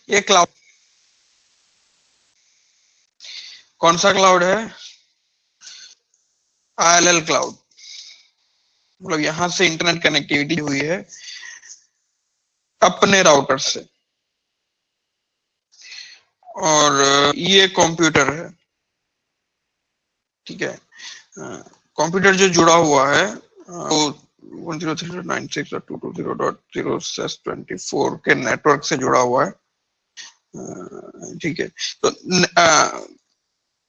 ये क्लाउड, कौन सा क्लाउड है? ILL क्लाउड, मतलब यहां से इंटरनेट कनेक्टिविटी हुई है अपने राउटर से। और ये कंप्यूटर है, ठीक है। कंप्यूटर जो जुड़ा हुआ है वो 103.96.220.0/24 के नेटवर्क से जुड़ा हुआ है, ठीक है। तो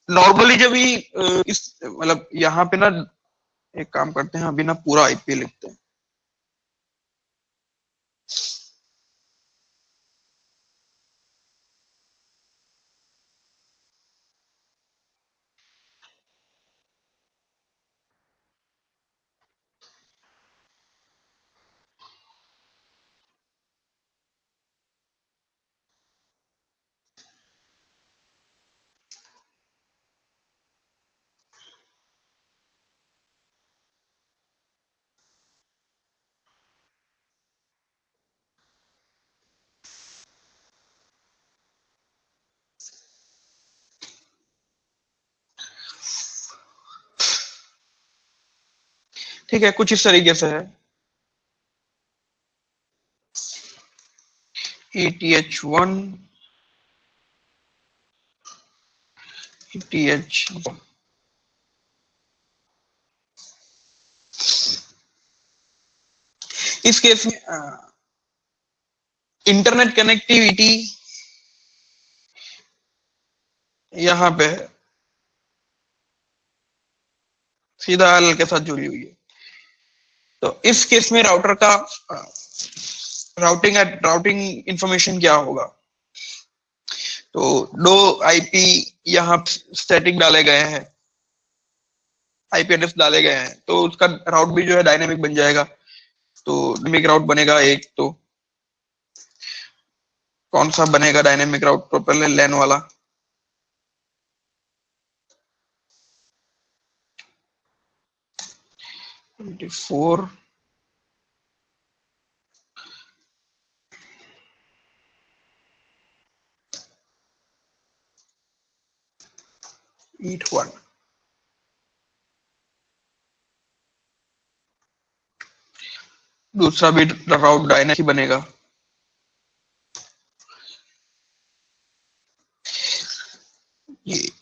नॉर्मली जब भी इस मतलब यहाँ पे ना एक काम करते हैं, अभी ना पूरा आईपी लिखते हैं। ठीक है, कुछ इस तरीके से है। ETH1, ETH, इस केस में इंटरनेट कनेक्टिविटी यहाँ पे है, सीधा एल के साथ जुड़ी हुई है। तो इस केस में राउटर का राउटिंग इंफॉर्मेशन क्या होगा? तो दो आईपी यहाँ स्टैटिक डाले गए हैं, आईपी एड्रेस डाले गए हैं, तो उसका राउट भी जो है डायनेमिक बन जाएगा। तो डायनेमिक राउट बनेगा एक, तो कौन सा बनेगा डायनेमिक राउट? तो पहले लैन वाला, फोर 81। दूसरा भी राउट डायनेमिक बनेगा।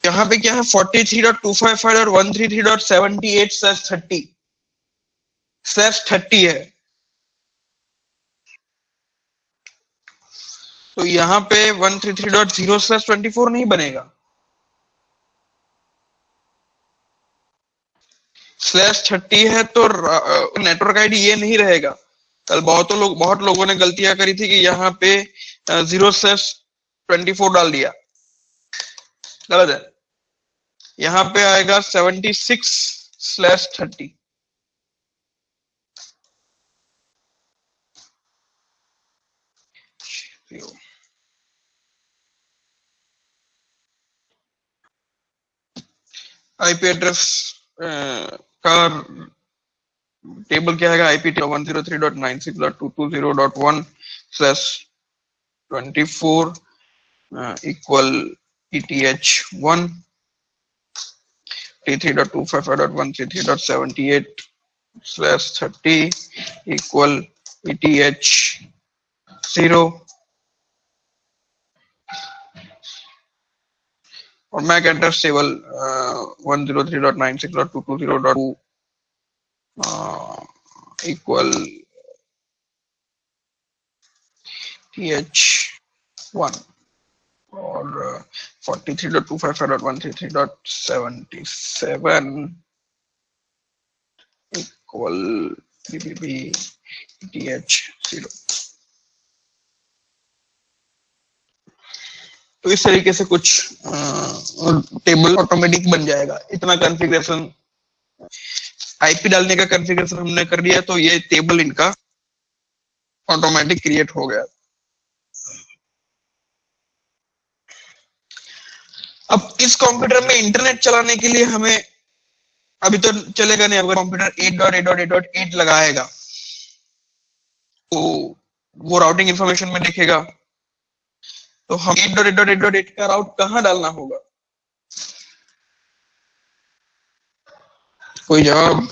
यहाँ पे क्या है, 43.255 और 133.78/30 है। तो यहाँ पे 133.0/24 नहीं बनेगा, /30 है, तो नेटवर्क आईडी ये नहीं रहेगा। कल बहुत लोगों ने गलतियां करी थी कि यहाँ पे 0/24 डाल दिया, गलत है। यहाँ पे आएगा 76/30। आईपी एड्रेस का टेबल क्या है? IP 103.96.220.1/24 equal ETH1 T3.255.133.78/30 equal ETH0। और Mac address table 103.96.220.2 equal ETH1 और 43.255.133.77 इक्वल ETH0। तो इस तरीके से कुछ टेबल ऑटोमेटिक बन जाएगा। इतना कॉन्फ़िगरेशन, आईपी डालने का कॉन्फ़िगरेशन हमने कर लिया, तो ये टेबल इनका ऑटोमेटिक क्रिएट हो गया। अब इस कंप्यूटर में इंटरनेट चलाने के लिए हमें अभी तो चलेगा नहीं, अगर कंप्यूटर 8.8.8.8 लगाएगा तो वो राउटिंग इंफॉर्मेशन में देखेगा तो हम 8.8.8.8 का राउट कहाँ डालना होगा? कोई जवाब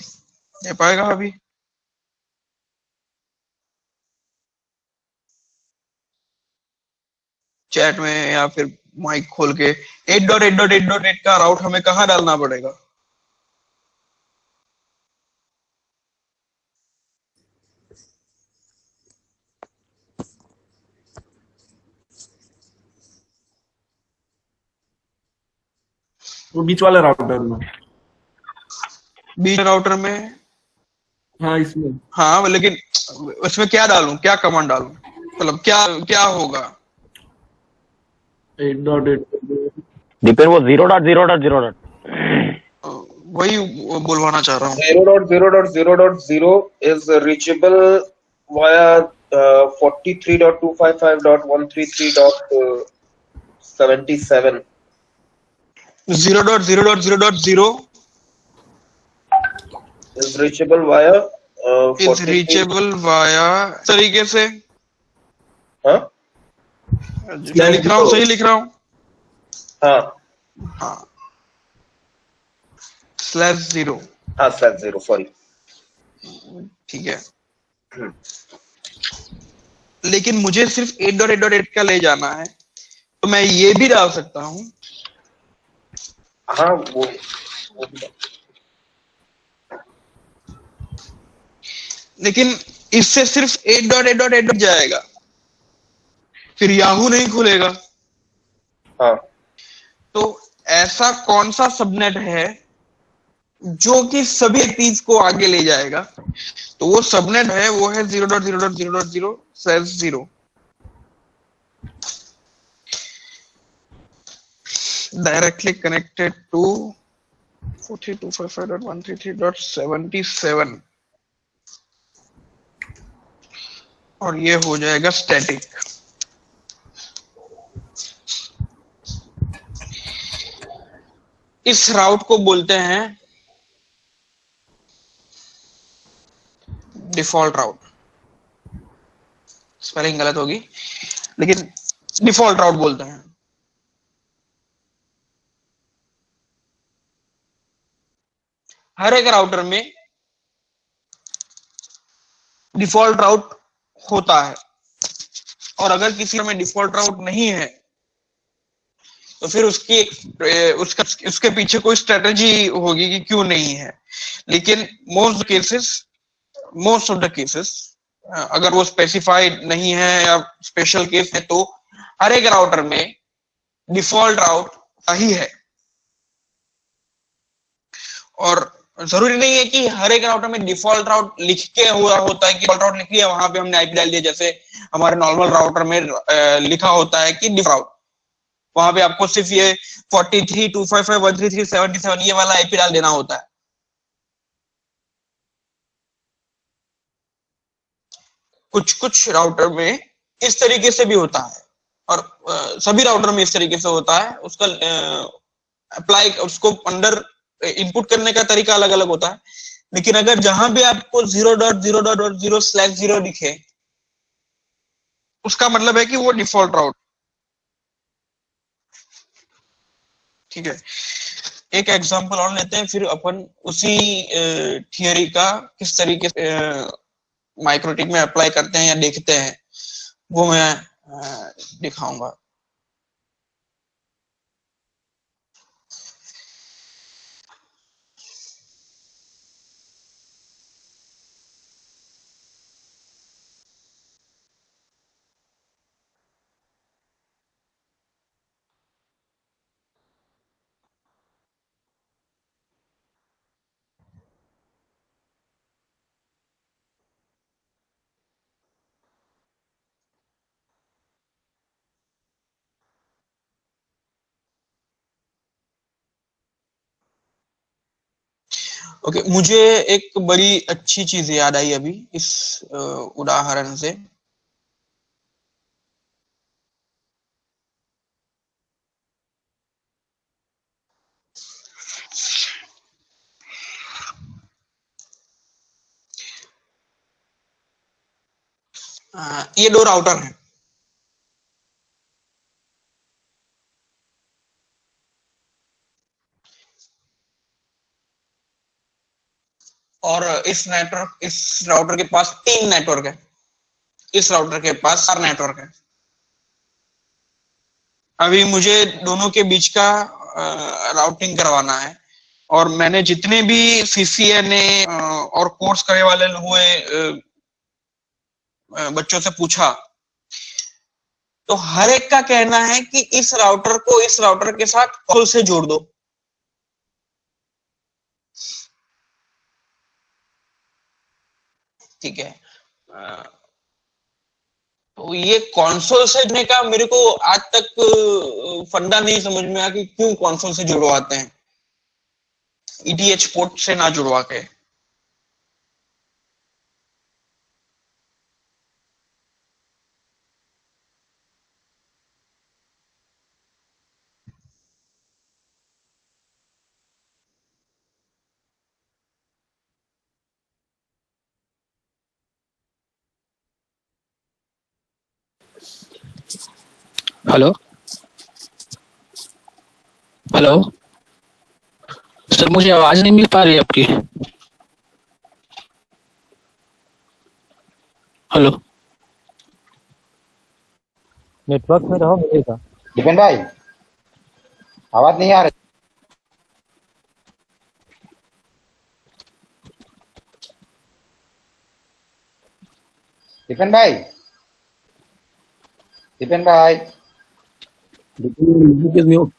दे पाएगा अभी? चैट में या फिर माइक खोल के 8.8.8.8 का राउट हमें कहाँ डालना पड़ेगा? वो बीच वाले राउटर में। बीच राउटर में? हाँ इसमें। हाँ, लेकिन उसमें क्या डालूं, क्या कमांड डालूं, मतलब क्या क्या होगा? 8.8 दीपेन वो 0.0.0. वही बुलवाना चाह रहा हूँ। 0.0.0.0 is reachable via 43.255.133.77. 0.0.0.0 is reachable via is 43. Reachable via तरीके से। हाँ मैं लिख रहा हूँ, सही लिख रहा हूँ? हाँ हाँ, /0। हाँ /0 सॉरी। ठीक है, लेकिन मुझे सिर्फ 8.8.8 का ले जाना है, तो मैं ये भी डाल सकता हूँ। हाँ वो भी। लेकिन इससे सिर्फ 8.8.8 जाएगा, फिर याहू नहीं खुलेगा। हाँ तो ऐसा कौन सा सबनेट है जो कि सभी पीस को आगे ले जाएगा? तो वो सबनेट है, वो है 0.0.0.0/0, डायरेक्टली कनेक्टेड टू 4255.133.77, और ये हो जाएगा स्टैटिक। इस राउट को बोलते हैं डिफॉल्ट राउट। स्पेलिंग गलत होगी, लेकिन डिफॉल्ट राउट बोलते हैं। हर एक राउटर में डिफॉल्ट राउट होता है, और अगर किसी में डिफॉल्ट राउट नहीं है तो फिर उसके पीछे कोई स्ट्रेटजी होगी कि क्यों नहीं है। लेकिन मोस्ट ऑफ द केसेस अगर वो स्पेसिफाइड नहीं है या स्पेशल केस है, तो हर एक राउटर में डिफॉल्ट राउट ही है। और जरूरी नहीं है कि हर एक राउटर में डिफॉल्ट राउट लिख के हुआ होता है कि डिफॉल्ट राउट लिख लिया, वहां पे हमने आईपी डाल दिया। जैसे हमारे नॉर्मल राउटर में लिखा होता है कि डिफॉल्ट राउट, वहां पे आपको सिर्फ ये 43.255.133.77 ये वाला आईपी डाल देना होता है। कुछ कुछ राउटर में इस तरीके से भी होता है, और सभी राउटर में इस तरीके से होता है। उसका अप्लाई, उसको अंडर इनपुट करने का तरीका अलग अलग होता है। लेकिन अगर जहां भी आपको 0.0.0/0 लिखे, उसका मतलब है कि वो डिफॉल्ट राउट। ठीक है, एक एग्जांपल और लेते हैं, फिर अपन उसी थियरी का किस तरीके से माइक्रोटिक में अप्लाई करते हैं या देखते हैं, वो मैं दिखाऊंगा। ओके, मुझे एक बड़ी अच्छी चीज याद आई अभी इस उदाहरण से। ये दो राउटर हैं, और इस राउटर के पास 3 नेटवर्क है, इस राउटर के पास 4 नेटवर्क है। अभी मुझे दोनों के बीच का राउटिंग करवाना है, और मैंने जितने भी CCNA और कोर्स करने वाले हुए बच्चों से पूछा, तो हर एक का कहना है कि इस राउटर को इस राउटर के साथ कॉल से जोड़ दो। ठीक है, तो ये कंसोल से जुड़ने का मेरे को आज तक फंडा नहीं समझ में आया कि क्यों कंसोल से जुड़वाते हैं, ETH पोर्ट से ना जुड़वा के। हेलो हेलो सर, मुझे आवाज नहीं मिल पा रही आपकी। हेलो, नेटवर्क में रहो मिलेगा। दीपेन भाई, आवाज नहीं आ रही। दीपेन भाई, दीपेन भाई, म्यूट।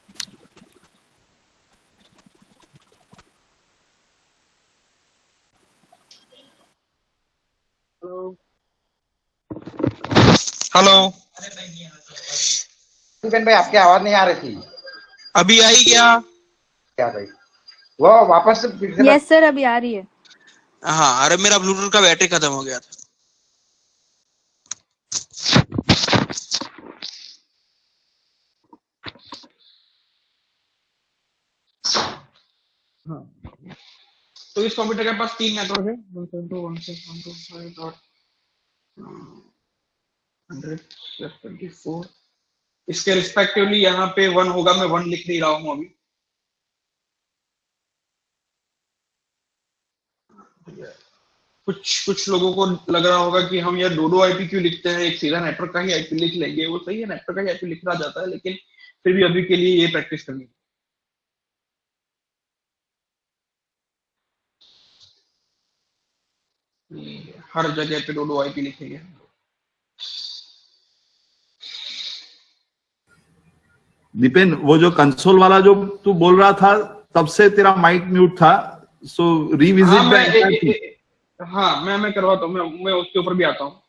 हेलो, दीपेन भाई, आपकी आवाज नहीं आ रही थी। अभी आई क्या भाई? वो वापस से फिर से यस सर, अभी आ रही है। हाँ, अरे मेरा ब्लूटूथ का बैटरी खत्म हो गया था। हाँ, तो इस कंप्यूटर के पास 3 नेटवर्क है, 172.168.100/24। इसके रिस्पेक्टिवली यहाँ पे 1 होगा, मैं 1 लिख नहीं रहा हूँ अभी। कुछ लोगों को लग रहा होगा कि हम यार दो आईपी क्यों लिखते हैं, एक सीधा नेटवर्क का ही आईपी लिख लेंगे। वो सही है, नेटवर्क का ही आईपी लिखा जाता है, लेकिन फिर भी अभी के लिए ये प्रैक्टिस करनी है। हर जगह पे दो आईपी लिखेंगे। दीपेन, वो जो कंसोल वाला जो तू बोल रहा था, तब से तेरा माइक म्यूट था, सो रिविजिट मैं करवाता हूँ, मैं उसके ऊपर भी आता हूँ।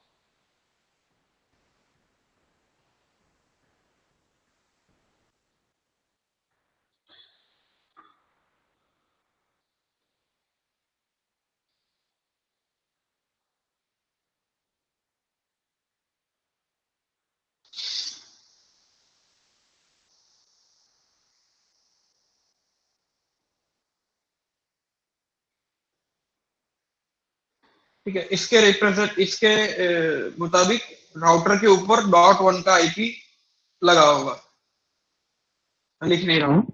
ठीक है, इसके मुताबिक राउटर के ऊपर .1 का आईपी लगा होगा, लिख नहीं रहा हूँ।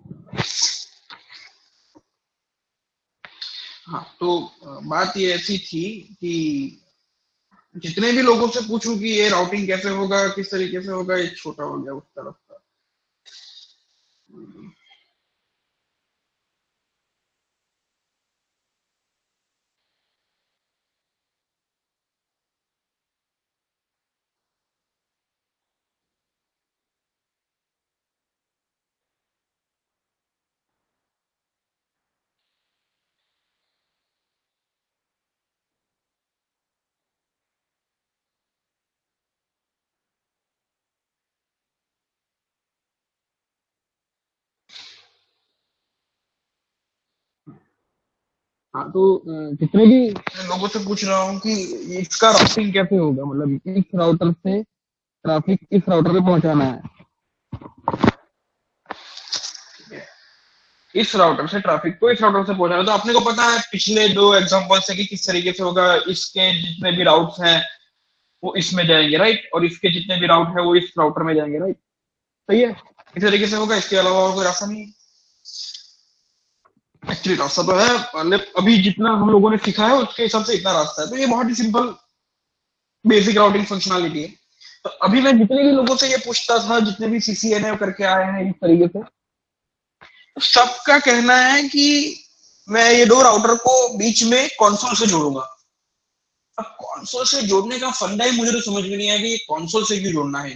हाँ, तो बात ये ऐसी थी कि जितने भी लोगों से पूछूं कि ये राउटिंग कैसे होगा, किस तरीके से होगा, ये छोटा हो गया उस तरफ का। हाँ, तो जितने भी लोगों से पूछ रहा हूँ कि इसका राउटिंग कैसे होगा, मतलब इस राउटर से ट्रैफिक इस राउटर पे पहुंचाना है, इस राउटर से ट्रैफिक को इस राउटर से पहुंचाना है। तो अपने को पता है पिछले 2 एग्जांपल से कि किस तरीके से होगा। इसके जितने भी राउट्स हैं वो इसमें जाएंगे, राइट, और इसके जितने भी राउट है वो इस राउटर में जाएंगे, राइट। सही है, इस तरीके से होगा, इसके अलावा और कोई रास्ता नहीं है। एक्चुअली रास्ता तो है, मतलब अभी जितना हम लोगों ने सीखा है उसके हिसाब से इतना रास्ता है, तो ये बहुत ही सिंपल बेसिक राउटिंग फंक्शनलिटी है। तो अभी मैं जितने भी लोगों से ये पूछता था, जितने भी CCNA करके आए हैं इस तरीके से, तो सबका कहना है कि मैं ये दो राउटर को बीच में कंसोल से जोड़ूंगा। अब कंसोल से जोड़ने का फंडा ही मुझे तो समझ में नहीं आया कि ये कंसोल से क्यों जोड़ना है,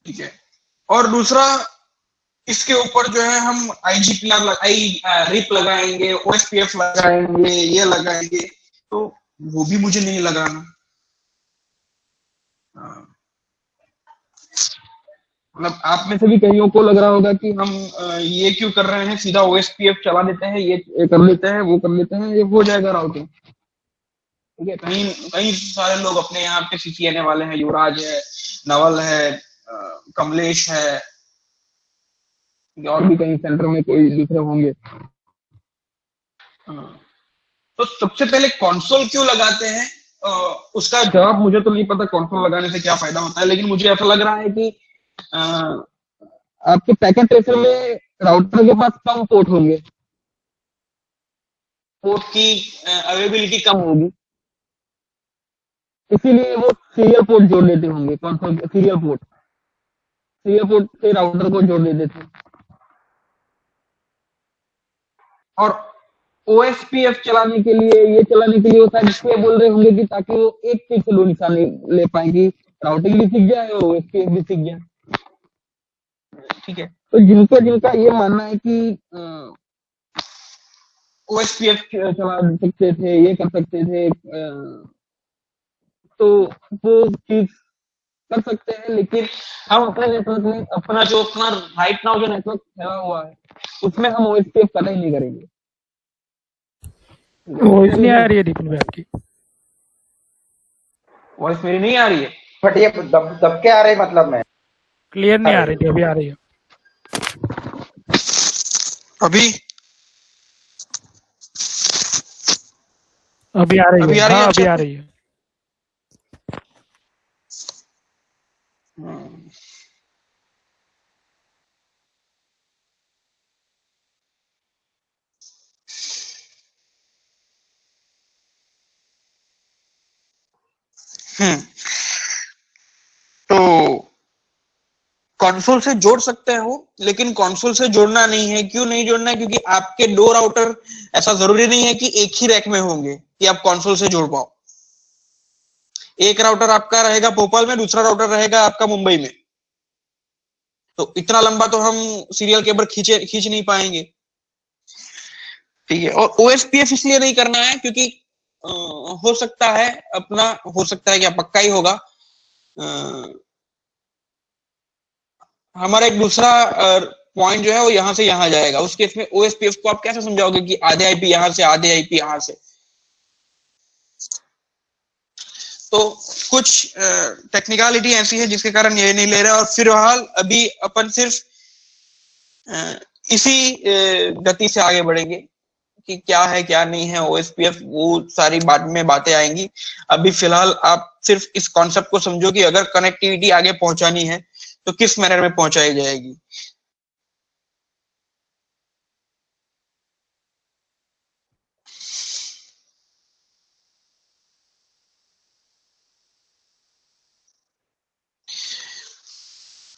ठीक है। और दूसरा, इसके ऊपर जो है हम रिप लगाएंगे, OSPF लगाएंगे, ये लगाएंगे, तो वो भी मुझे नहीं लगाना। मतलब आप में से भी कईयों को लग रहा होगा कि हम ये क्यों कर रहे हैं, सीधा OSPF चला देते हैं, ये कर लेते हैं, वो कर लेते हैं, ये हो जाएगा राउटिंग, ठीक है। कहीं कहीं सारे लोग अपने यहाँ पे CCNA वाले हैं, युवराज है, नवल है, कमलेश है, और भी कहीं सेंटर में कोई दूसरे होंगे। तो सबसे पहले कंसोल क्यों लगाते हैं, उसका जवाब मुझे तो नहीं पता कंसोल लगाने से क्या फायदा होता है, लेकिन मुझे ऐसा लग रहा है कि आपके पैकेट ट्रेसर में राउटर के पास कम पोर्ट होंगे, पोर्ट की अवेलेबिलिटी कम होगी, इसीलिए वो सीरियल पोर्ट जोड़ देते होंगे। कंसोल सीरियल पोर्ट से राउटर को जोड़ देते थे। और OSPF चलाने के लिए, ये चलाने के लिए होता है, जिसमें बोल रहे होंगे कि ताकि वो एक क्लिक से 2 निशाने ले पाएंगे, राउटिंग भी सीख जाए और OSPF भी सीख जाए, ठीक है। तो जिनका ये मानना है कि OSPF चला सकते थे, ये कर सकते थे, तो वो चीज कर सकते हैं, लेकिन हम अपने नेटवर्क में अपना राइट नाउ जो नेटवर्क फैला हुआ है उसमें हम OSPF कतई नहीं करेंगे। वॉइस नहीं आ रही है दीपन भाई आपकी। वॉइस मेरी नहीं आ रही है, बट ये दब के आ रहे मतलब में क्लियर नहीं आ रही थी, अभी आ रही है। अभी आ रही है, हाँ अभी अच्छा? आ रही है। तो कंसोल से जोड़ सकते हो, लेकिन कंसोल से जोड़ना नहीं है। क्यों नहीं जोड़ना है? क्योंकि आपके 2 राउटर ऐसा जरूरी नहीं है कि एक ही रैक में होंगे कि आप कंसोल से जोड़ पाओ। एक राउटर आपका रहेगा भोपाल में, दूसरा राउटर रहेगा आपका मुंबई में, तो इतना लंबा तो हम सीरियल केबल खींच नहीं पाएंगे, ठीक है। और OSPF इसलिए नहीं करना है क्योंकि हो सकता है क्या पक्का ही होगा, हमारा एक दूसरा पॉइंट जो है वो यहां से यहां जाएगा। उस केस में OSPF को आप कैसे समझाओगे कि आधे आईपी यहां से, आधे आईपी यहां से? तो कुछ टेक्निकलिटी ऐसी है जिसके कारण ये नहीं ले रहे। और फिलहाल अभी अपन सिर्फ इसी गति से आगे बढ़ेंगे कि क्या है क्या नहीं है OSPF, वो सारी बाद में बातें आएंगी। अभी फिलहाल आप सिर्फ इस कॉन्सेप्ट को समझो कि अगर कनेक्टिविटी आगे पहुंचानी है तो किस मैनर में पहुंचाई जाएगी।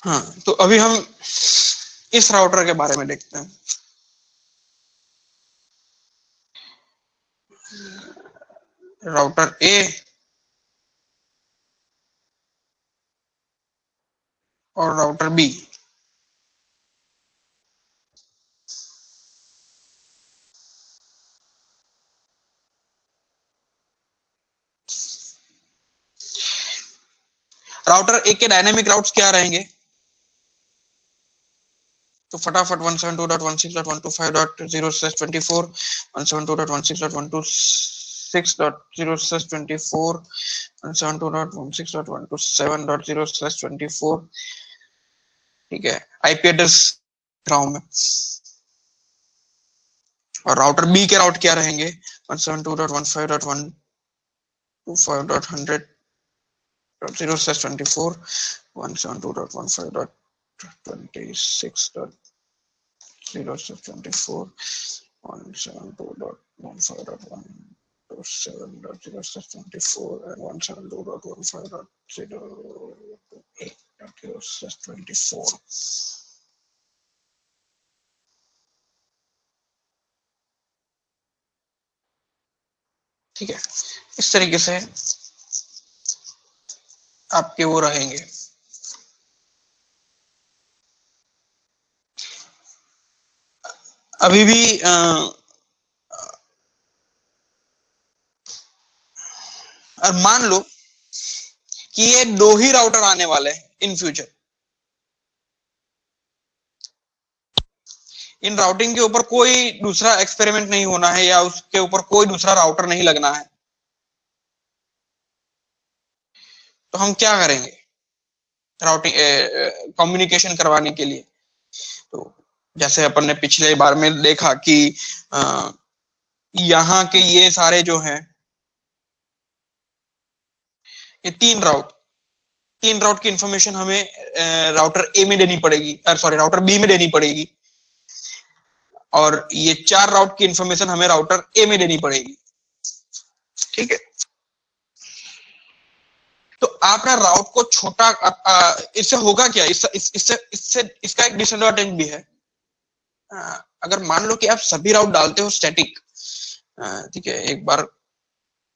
हाँ, तो अभी हम इस राउटर के बारे में देखते हैं। राउटर A और राउटर B। राउटर A के डायनेमिक राउट्स क्या रहेंगे? तो फटाफट 172.168.125.0/24, 172.168.126.0/24, 172.168.127.0/24, ठीक है। आईपी एड्रेस में। और राउटर बी के राउट क्या रहेंगे? 172.158.100/24, 172.158.26. 0/24 172.15.127.0/24 and 172.15.0/24. ठीक है, इस तरीके से आपके वो रहेंगे। अभी भी और मान लो कि ये 2 ही राउटर आने वाले हैं इन फ्यूचर। इन राउटिंग के ऊपर कोई दूसरा एक्सपेरिमेंट नहीं होना है या उसके ऊपर कोई दूसरा राउटर नहीं लगना है। तो हम क्या करेंगे राउटिंग कम्युनिकेशन करवाने के लिए? तो जैसे अपन ने पिछले बार में देखा कि यहाँ के ये सारे जो हैं, ये 3 राउट की इंफॉर्मेशन हमें राउटर ए में देनी पड़ेगी, सॉरी राउटर बी में देनी पड़ेगी, और ये 4 राउट की इंफॉर्मेशन हमें राउटर ए में देनी पड़ेगी। ठीक है, तो आप ना राउट को छोटा, इससे होगा क्या, इससे इसका एक डिसएडवांटेज भी है। अगर मान लो कि आप सभी राउट डालते हो स्टैटिक, ठीक है, एक बार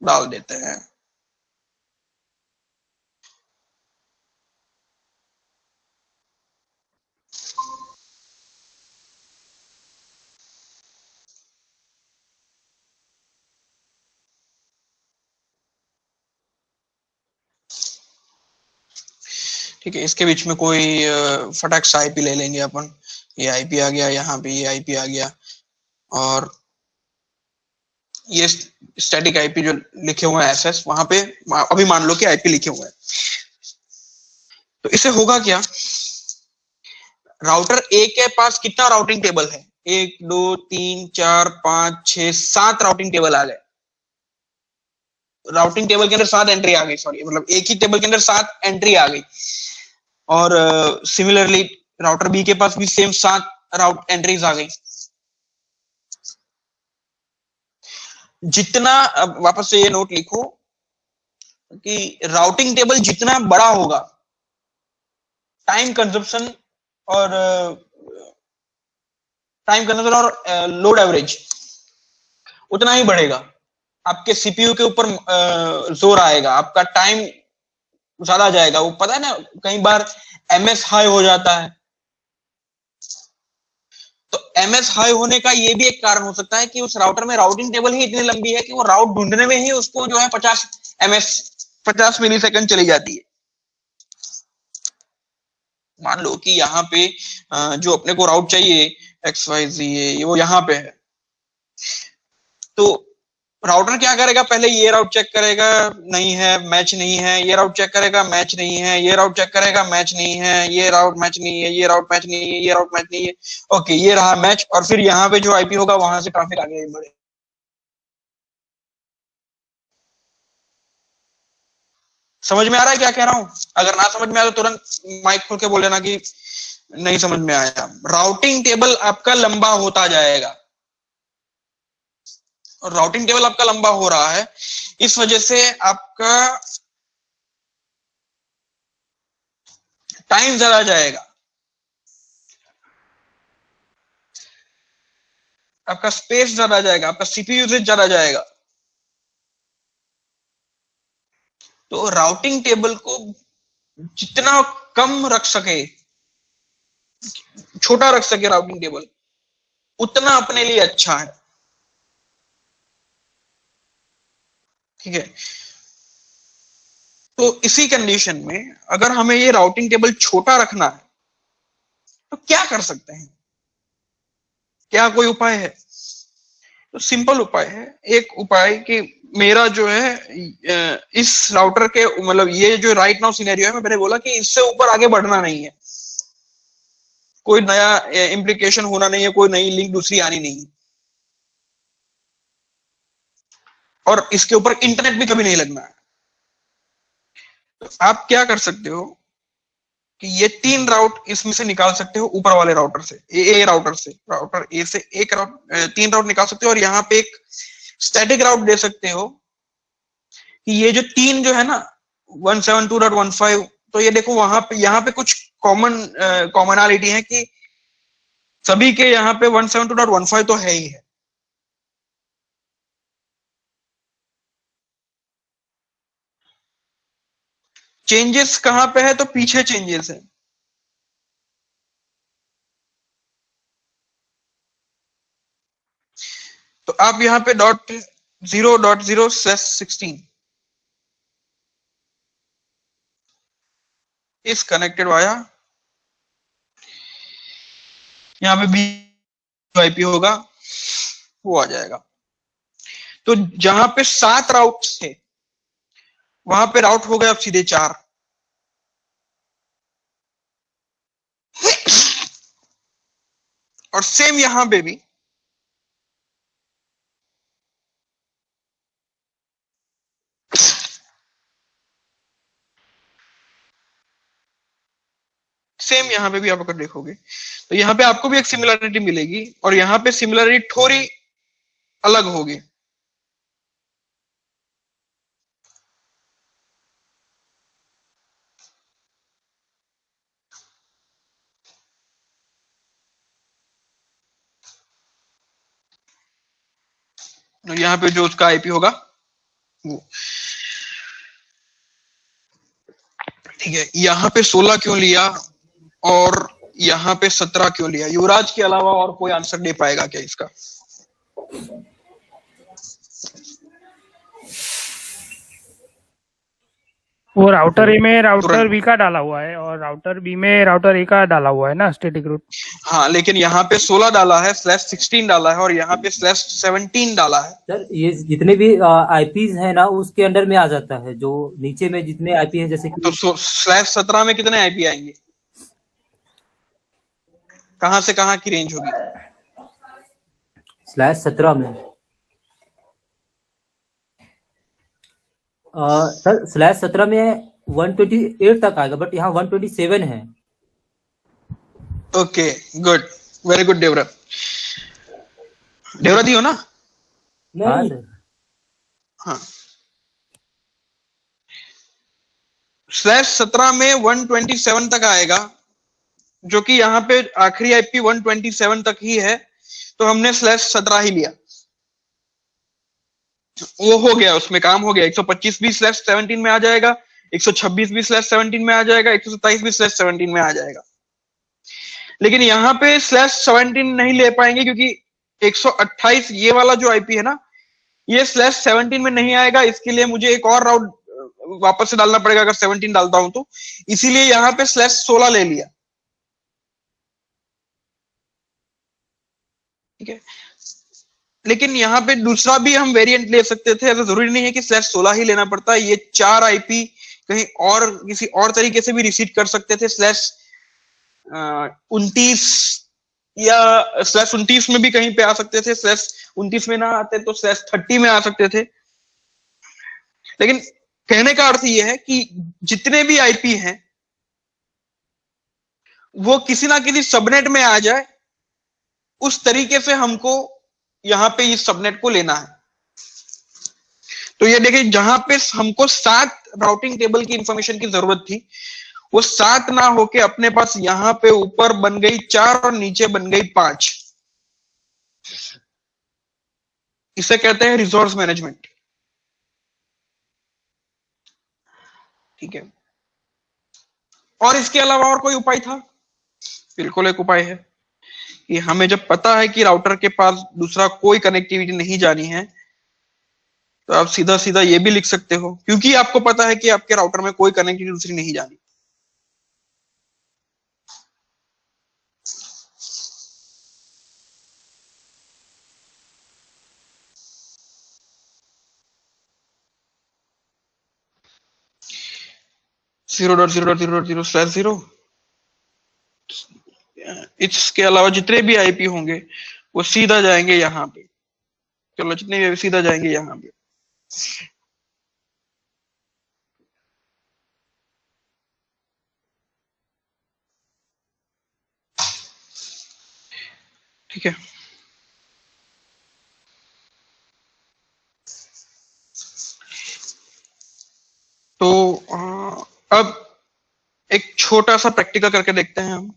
डाल देते हैं। ठीक है, इसके बीच में कोई फटाक सा आईपी ले लेंगे अपन। ये आईपी आ गया, यहाँ पे ये आईपी आ गया, और ये स्टैटिक आईपी जो लिखे हुए हैं एसएस, वहां पे अभी मान लो कि आईपी लिखे हुए हैं। तो इससे होगा क्या, राउटर ए के पास कितना राउटिंग टेबल है? 1 2 3 4 5 6 7 राउटिंग टेबल आ गए। राउटिंग टेबल के अंदर 7 एंट्री आ गई, सॉरी मतलब एक ही टेबल के अंदर 7 एंट्री आ गई। और सिमिलरली राउटर बी के पास भी सेम 7 राउट एंट्रीज आ गई। जितना, अब वापस से ये नोट लिखो कि राउटिंग टेबल जितना बड़ा होगा, टाइम कंजप्शन और लोड एवरेज उतना ही बढ़ेगा। आपके सीपीयू के ऊपर जोर आएगा, आपका टाइम ज्यादा जाएगा। वो पता है ना, कई बार एमएस हाई हो जाता है। तो एमएस हाई होने का ये भी एक कारण हो सकता है कि उस राउटर में राउटिंग टेबल ही इतनी लंबी है कि वो राउट ढूंढने में ही उसको जो है 50 मिली सेकंड चली जाती है। मान लो कि यहाँ पे जो अपने को राउट चाहिए XYZ, वो यहाँ पे है। तो राउटर क्या करेगा, पहले ये राउट चेक करेगा, नहीं है, मैच नहीं है। ये राउट चेक करेगा, मैच नहीं है। ये राउट चेक करेगा, मैच नहीं है। ये राउट मैच नहीं है। ये राउट मैच नहीं है। ये राउट मैच नहीं है। ओके, ये रहा मैच। और फिर यहाँ पे जो आईपी होगा वहां से ट्रैफिक आगे बढ़े। समझ में आ रहा है क्या कह रहा हूं? अगर ना समझ में आया तो तुरंत माइक खोल के बोल देना कि नहीं समझ में आया। राउटिंग टेबल आपका लंबा होता जाएगा, और राउटिंग टेबल आपका लंबा हो रहा है, इस वजह से आपका टाइम ज्यादा जाएगा, आपका स्पेस ज्यादा जाएगा, आपका सीपीयू यूसेज ज्यादा जाएगा। तो राउटिंग टेबल को जितना कम रख सके, छोटा रख सके राउटिंग टेबल, उतना अपने लिए अच्छा है। ठीक है, तो इसी कंडीशन में अगर हमें ये राउटिंग टेबल छोटा रखना है तो क्या कर सकते हैं? क्या कोई उपाय है? तो सिंपल उपाय है। एक उपाय कि मेरा जो है इस राउटर के, मतलब ये जो राइट नाउ सिनेरियो है, मैंने बोला कि इससे ऊपर आगे बढ़ना नहीं है, कोई नया इम्प्लीकेशन होना नहीं है, कोई नई लिंक दूसरी आनी नहीं है, और इसके ऊपर इंटरनेट भी कभी नहीं लगना है। तो आप क्या कर सकते हो कि ये 3 राउट इसमें से निकाल सकते हो, ऊपर वाले राउटर से, ए राउटर से, राउटर ए से एक राउट 3 राउट निकाल सकते हो, और यहाँ पे एक स्टैटिक राउट दे सकते हो कि ये जो 3 जो है ना 172.15, तो ये देखो वहां पे, यहाँ पे कुछ कॉमनैलिटी है कि सभी के यहाँ पे 172.15 तो है ही है। चेंजेस कहां पे है, तो पीछे चेंजेस है। तो आप यहाँ पे .0.0/16 इस कनेक्टेड वाया, यहाँ पे बी आईपी होगा वो आ जाएगा। तो जहां पे 7 राउट थे वहां पे राउट हो गए अब सीधे 4। और सेम यहां पे भी आप अगर देखोगे तो यहाँ पे आपको भी एक सिमिलरिटी मिलेगी, और यहाँ पे सिमिलरिटी थोड़ी अलग होगी। यहाँ पे जो उसका आईपी होगा वो, ठीक है। यहाँ पे 16 क्यों लिया और यहाँ पे 17 क्यों लिया? युवराज के अलावा और कोई आंसर दे पाएगा क्या इसका? वो राउटर ए में राउटर बी का डाला हुआ है और राउटर बी में राउटर ए का डाला हुआ है ना स्टैटिक रूट। हाँ, लेकिन यहाँ पे 16 डाला है, /16 डाला है, और यहाँ पे /17 डाला है। सर ये जितने भी आईपीज है ना उसके अंडर में आ जाता है, जो नीचे में जितने आईपी हैं, जैसे कि तो /17 में कितने आईपी आएंगे? कहां से कहां की रेंज होगी? /17 में सर /17 में 128 तक आएगा, बट यहाँ 127 है। Okay, good, very good. देवरा दी हो ना? नहीं हाँ, /17 में 127 तक आएगा, जो कि यहाँ पे आखिरी आईपी 127 तक ही है, तो हमने /17 ही लिया। वो हो गया, उसमें काम हो गया। 125 भी /17 में आ जाएगा, 126 भी /17 में आ जाएगा, 127 भी /17 में आ जाएगा। लेकिन यहाँ पे /17 नहीं ले पाएंगे क्योंकि 128 ये वाला जो आईपी है ना, ये /17 में नहीं आएगा। इसके लिए मुझे एक और राउट वापस से डालना पड़ेगा अगर 17 डालता हूं तो, इसीलिए यहाँ पे /16 ले लिया। ठीक है, लेकिन यहाँ पे दूसरा भी हम वेरिएंट ले सकते थे, ऐसा जरूरी नहीं है कि /16 ही लेना पड़ता है। ये 4 आईपी कहीं और किसी और तरीके से भी रिसीव कर सकते थे, /29 या /29 में भी कहीं पे आ सकते थे, /29 में ना आते तो /30 में आ सकते थे। लेकिन कहने का अर्थ यह है कि जितने भी आईपी हैं वो किसी ना किसी सबनेट में आ जाए, उस तरीके से हमको यहां पे इस सबनेट को लेना है। तो ये देखिए, जहां पे हमको 7 राउटिंग टेबल की इंफॉर्मेशन की जरूरत थी, वो 7 ना होके अपने पास यहां पे ऊपर बन गई 4 और नीचे बन गई 5। इसे कहते हैं रिसोर्स मैनेजमेंट। ठीक है, और इसके अलावा और कोई उपाय था? बिल्कुल एक उपाय है कि हमें जब पता है कि राउटर के पास दूसरा कोई कनेक्टिविटी नहीं जानी है, तो आप सीधा सीधा ये भी लिख सकते हो, क्योंकि आपको पता है कि आपके राउटर में कोई कनेक्टिविटी दूसरी नहीं जानी। (0.0.0.0/0) इसके अलावा जितने भी आईपी होंगे वो सीधा जाएंगे यहाँ पे। चलो, जितने भी सीधा जाएंगे यहाँ पे। ठीक है। तो अब एक छोटा सा प्रैक्टिकल करके देखते हैं हम।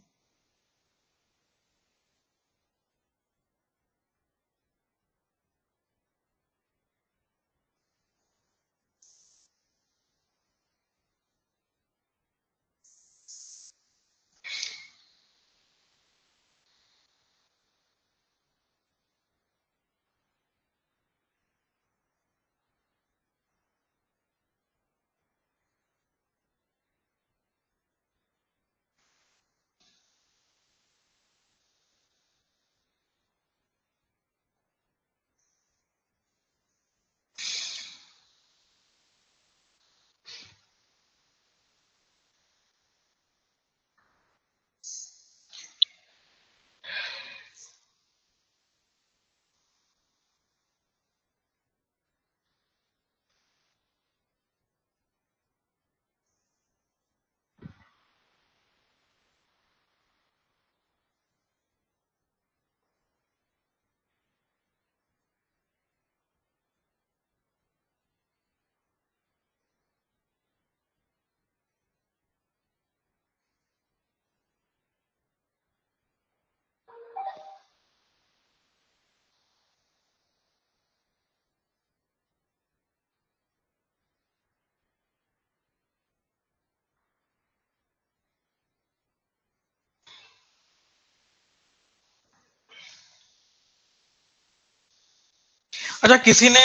अच्छा, किसी ने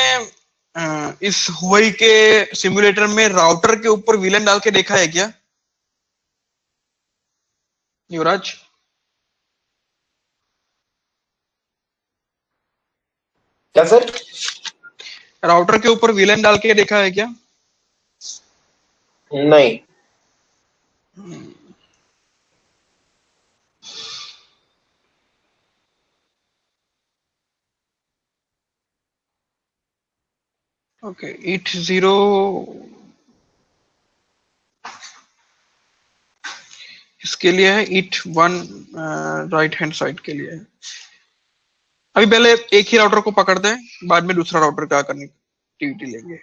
इस हुआई के सिमुलेटर में राउटर के ऊपर विलन डाल के देखा है क्या युवराज? क्या सर? राउटर के ऊपर विलन डाल के देखा है क्या? नहीं। ओके, ईट 0 इसके लिए है, ईट 1 राइट हैंड साइड के लिए है। अभी पहले एक ही राउटर को पकड़ते हैं, बाद में दूसरा राउटर का कनेक्टिविटी लेंगे।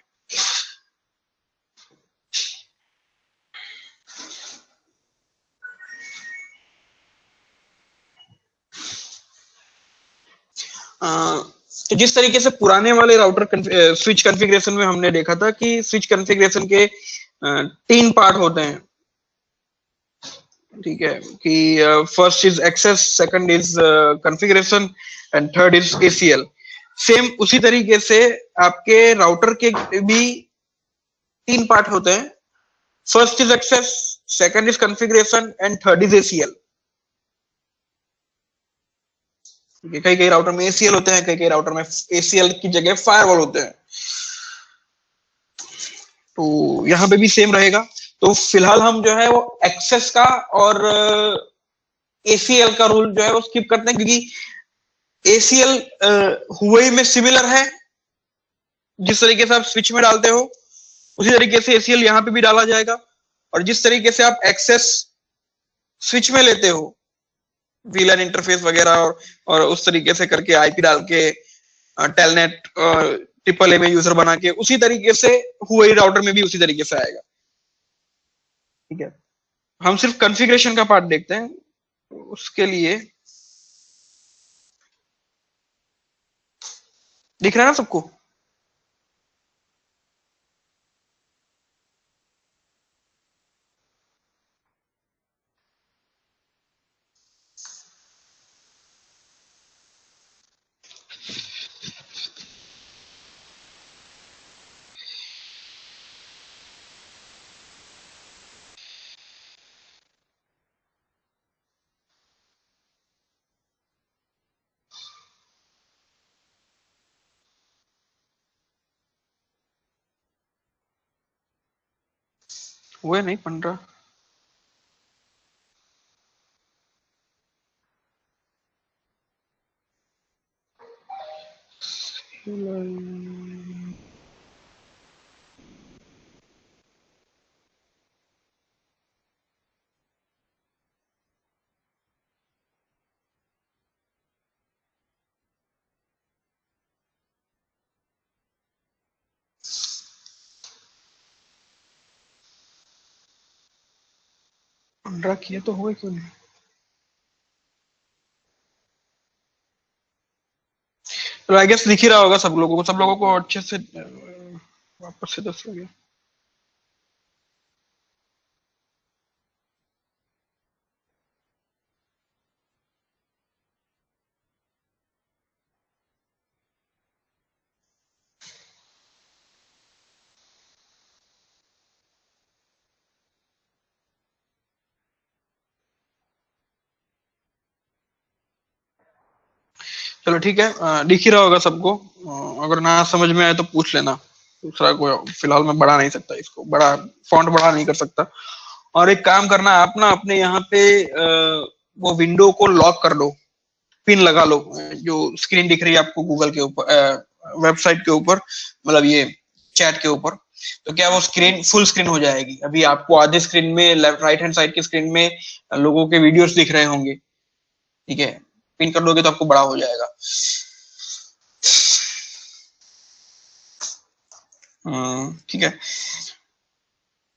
तो जिस तरीके से पुराने वाले राउटर स्विच कॉन्फ़िगरेशन में हमने देखा था कि स्विच कॉन्फ़िगरेशन के 3 पार्ट होते हैं, ठीक है, कि first is access, second is configuration and third is ACL. Same उसी तरीके से आपके राउटर के भी 3 पार्ट होते हैं, first is access, second is configuration and third is ACL. कई कई राउटर में एसीएल होते हैं, कई कई राउटर में एसीएल की जगह फायरवॉल होते हैं। तो यहाँ पे भी सेम रहेगा। तो फिलहाल हम जो है वो एक्सेस का और एसीएल का रूल जो है वो स्किप करते हैं, क्योंकि एसीएल हुआई में सिमिलर है। जिस तरीके से आप स्विच में डालते हो उसी तरीके से एसीएल यहाँ पे भी डाला जाएगा, और जिस तरीके से आप एक्सेस स्विच में लेते हो वीलन इंटरफेस वगैरह और उस तरीके से करके आईपी डाल के टेलनेट ट्रिपल ए में यूजर बना के, उसी तरीके से हुआई राउटर में भी उसी तरीके से आएगा। ठीक है, हम सिर्फ कॉन्फ़िगरेशन का पार्ट देखते हैं। उसके लिए दिख रहा है ना सबको? हुए नहीं बन रहा। 15 किए तो हुए क्यों नहीं? तो आई गेस दिख ही रहा होगा सब लोगों को अच्छे से वापस से 10 हो गया। चलो ठीक है, दिख ही रहा होगा सबको। अगर ना समझ में आए तो पूछ लेना। दूसरा कोई फिलहाल मैं बढ़ा नहीं सकता, इसको बड़ा फॉन्ट बड़ा नहीं कर सकता। और एक काम करना, आप ना अपने यहाँ पे वो विंडो को लॉक कर लो, पिन लगा लो। जो स्क्रीन दिख रही है आपको गूगल के ऊपर, वेबसाइट के ऊपर, मतलब ये चैट के ऊपर, तो क्या वो स्क्रीन फुल स्क्रीन हो जाएगी। अभी आपको आधे स्क्रीन में, लेफ्ट राइट हैंड साइड की स्क्रीन में लोगों के वीडियोस दिख रहे होंगे, ठीक है। पिन कर लोगे तो आपको बड़ा हो जाएगा। ठीक है।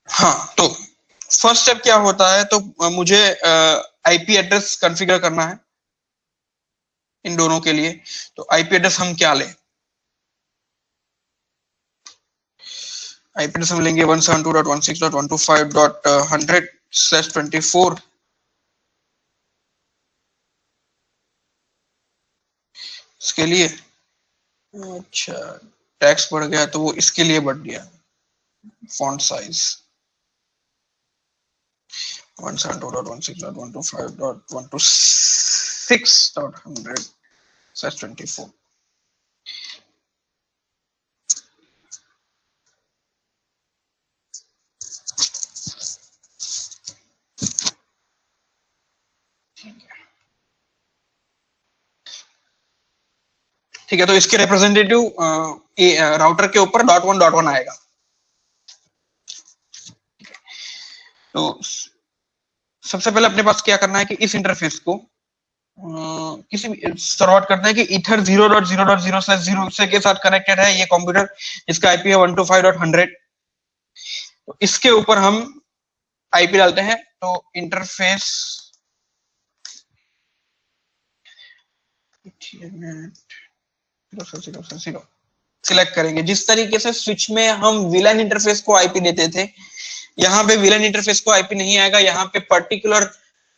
हाँ, तो फर्स्ट स्टेप क्या होता है, तो मुझे आईपी एड्रेस कॉन्फ़िगर करना है इन दोनों के लिए। तो आईपी एड्रेस हम क्या लें? आईपी एड्रेस हम लेंगे 172.168.125.100/24। इसके लिए अच्छा टैक्स बढ़ गया तो वो इसके लिए बढ़ गया। Font size 172.168.126.100/24। ठीक है, तो इसके रिप्रेजेंटेटिव राउटर के ऊपर .1.1 आएगा। तो सबसे पहले अपने पास क्या करना है कि इस इंटरफेस को किसी शुरुआत करते हैं कि ईथर 0.0.0/0 से के साथ कनेक्टेड है ये कंप्यूटर, जिसका आईपी है 125.100। तो इसके ऊपर हम आईपी डालते हैं। तो इंटरफेस सिलेक्ट करेंगे। जिस तरीके से स्विच में हम विलन इंटरफेस को आईपी देते थे, यहाँ पे विलन इंटरफेस को आईपी नहीं आएगा, यहाँ पे पर्टिकुलर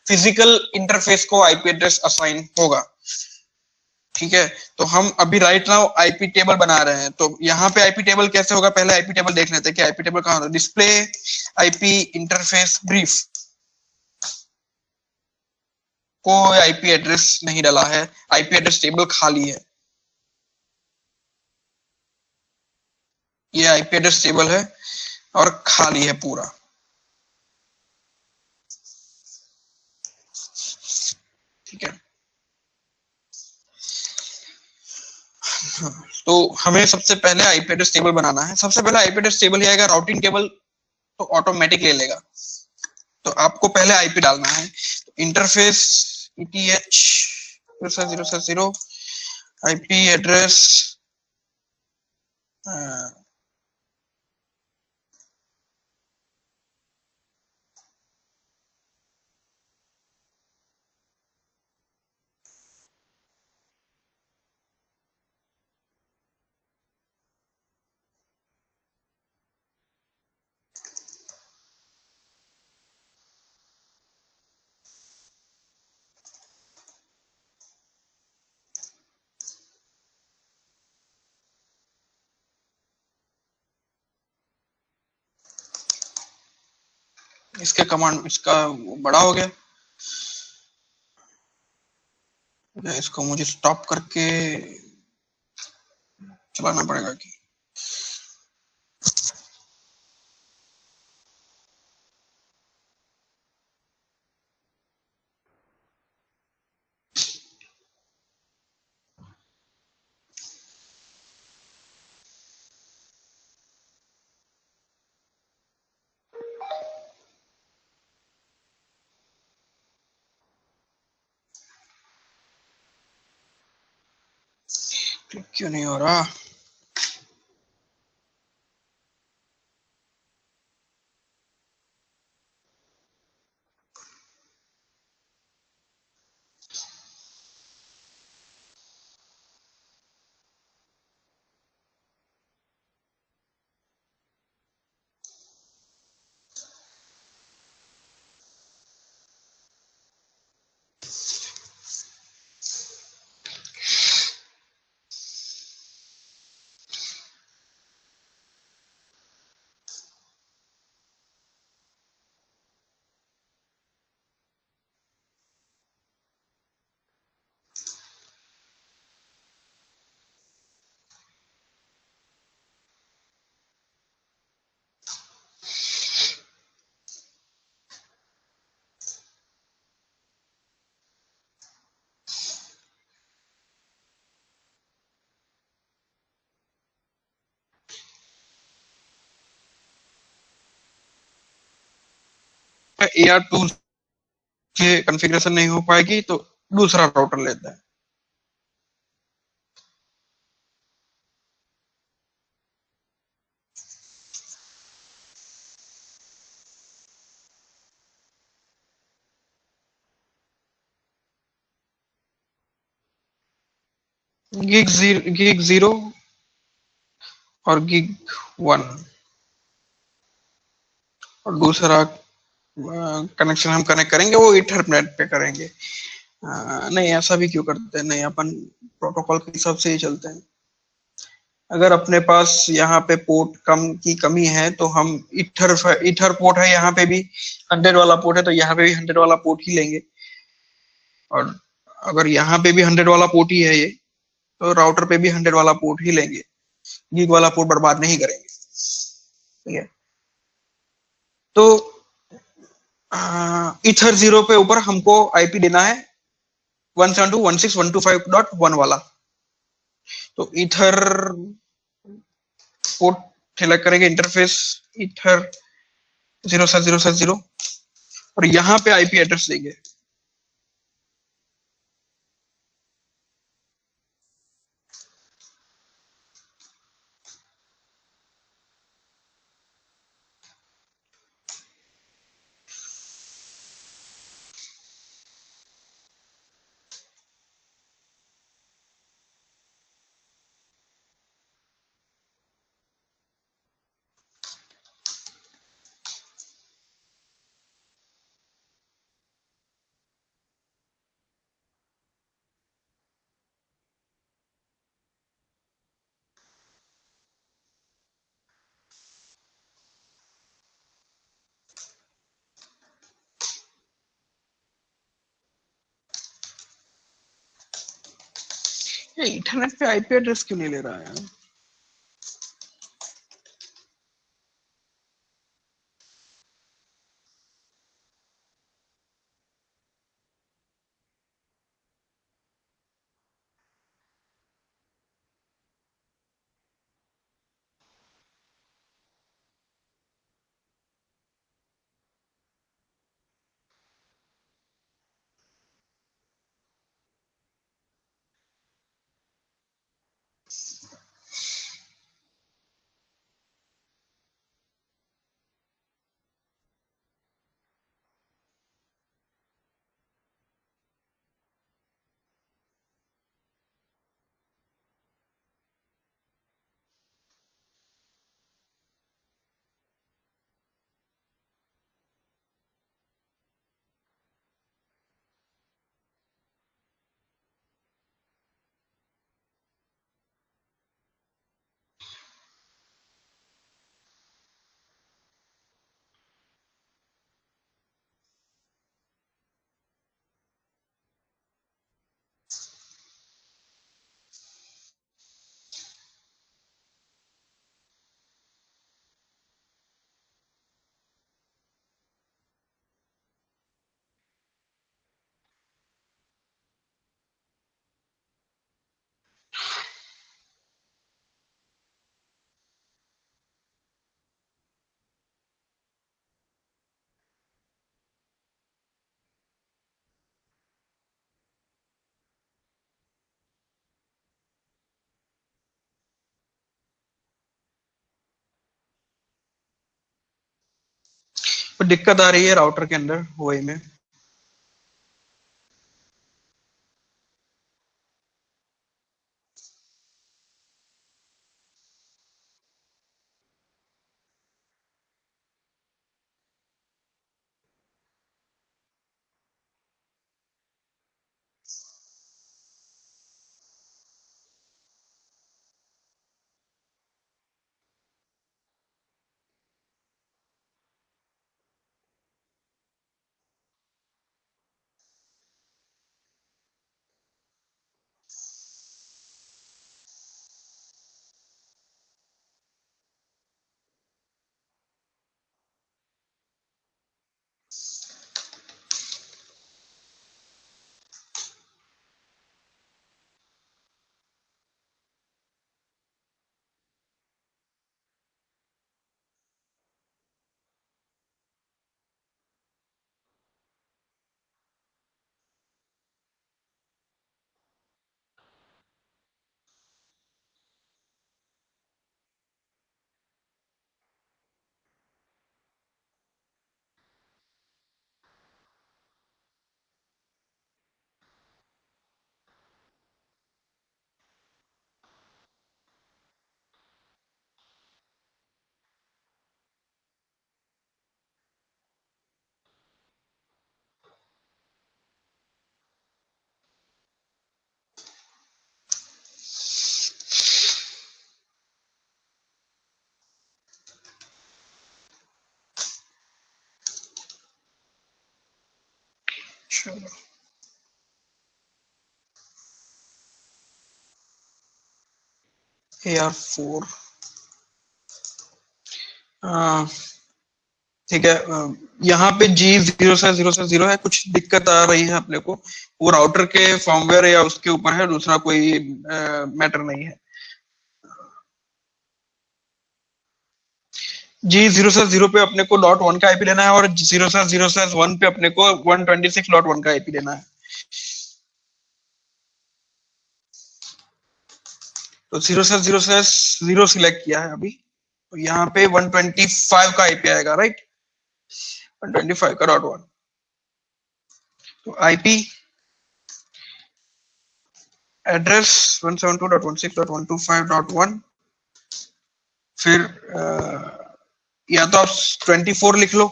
फिजिकल इंटरफेस को आईपी एड्रेस असाइन होगा। ठीक है, तो हम अभी राइट नाउ आईपी टेबल बना रहे हैं। तो यहाँ पे आईपी टेबल कैसे होगा, पहले आईपी टेबल देख लेते हैं कि आईपी टेबल कहाँ होता है। डिस्प्ले आईपी इंटरफेस ब्रीफ, कोई आईपी एड्रेस नहीं डाला है, आईपी एड्रेस टेबल खाली है। ये आईपी एड्रेस टेबल है और खाली है पूरा। ठीक है, तो हमें सबसे पहले आईपी एड्रेस टेबल बनाना है। सबसे पहले आईपी एड्रेस टेबल ही आएगा, राउटिंग टेबल तो ऑटोमेटिक ले लेगा। तो आपको पहले आईपी डालना है। तो इंटरफेस ETH 0/0/0 आईपी एड्रेस इसके कमांड, इसका बड़ा हो गया। इसको मुझे स्टॉप करके चलाना पड़ेगा कि क्यों नहीं हो रहा। AR2 से कॉन्फ़िगरेशन नहीं हो पाएगी तो दूसरा राउटर लेता है। गिग 0 और गिग 1 और दूसरा कनेक्शन हम कनेक्ट करेंगे वो ईथरनेट पे करेंगे। नहीं, ऐसा भी क्यों करते हैं? नहीं, अपन प्रोटोकॉल के हिसाब से ही चलते हैं। अगर अपने पास यहाँ पे पोर्ट की कमी है तो हम ईथर पोर्ट है, यहाँ पे भी 100 वाला पोर्ट है तो यहाँ पे भी 100 वाला पोर्ट ही लेंगे। और अगर यहाँ पे भी 100 वाला पोर्ट ही है ये, तो राउटर पे भी 100 वाला पोर्ट ही लेंगे। गीग वाला पोर्ट बर्बाद नहीं करेंगे। ठीक है, तो ईथर 0 पे ऊपर हमको आईपी देना है 172.168.125.1 वाला। तो ईथर पोर्ट सेलेक्ट करेंगे, इंटरफेस ईथर 0/0/0 और यहाँ पे आईपी एड्रेस देंगे। ये इंटरनेट पे आईपी एड्रेस क्यों नहीं ले रहा है? तो दिक्कत आ रही है राउटर के अंदर वही में। चलो AR4 ठीक है। यहाँ पे G0/0/0 है, कुछ दिक्कत आ रही है अपने को, वो राउटर के फॉर्मवेयर या उसके ऊपर है, दूसरा कोई मैटर नहीं है। G0/0 पे अपने को .1 का आईपी लेना है और 0/0/1 पे अपने को 126.1 का आईपी लेना है। तो 0/0/0 सिलेक्ट किया है अभी, तो यहाँ पे 125 का आईपी आएगा, राइट, 125 का .1। तो आईपी एड्रेस 172.168.125.1, फिर या तो आप 24 लिख लो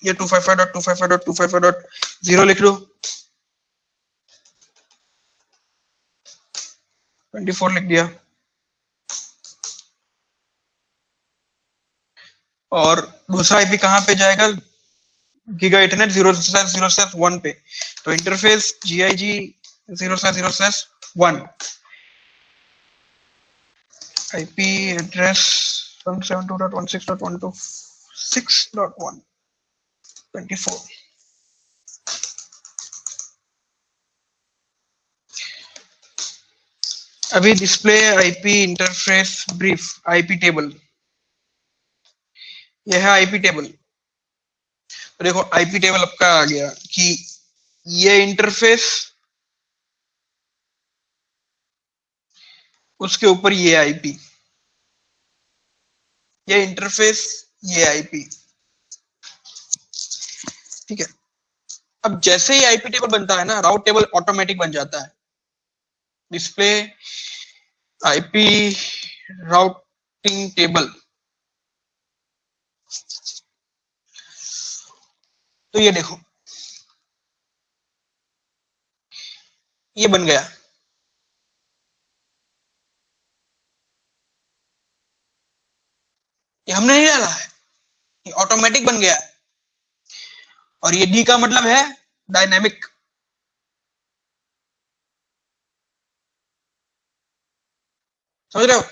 या 255.255.255.0 लिख लो। 24 लिख दिया और दूसरा आईपी कहाँ पे जाएगा, गीगा इंटरनेट 0/0/1 पे। तो इंटरफेस GIG 0/0/1, आईपी एड्रेस 172.168.126.1 24। अभी display IP interface brief IP table, यह है आईपी टेबल। तो देखो आईपी टेबल आपका आ गया कि ये इंटरफेस, उसके ऊपर ये आईपी, ये इंटरफेस, ये आईपी, ठीक है। अब जैसे ही आईपी टेबल बनता है ना, राउट टेबल ऑटोमेटिक बन जाता है। डिस्प्ले आईपी राउटिंग टेबल, तो ये देखो ये बन गया। ये हमने नहीं डाला है, ये ऑटोमेटिक बन गया है। और ये डी का मतलब है डायनेमिक। समझ रहे हो?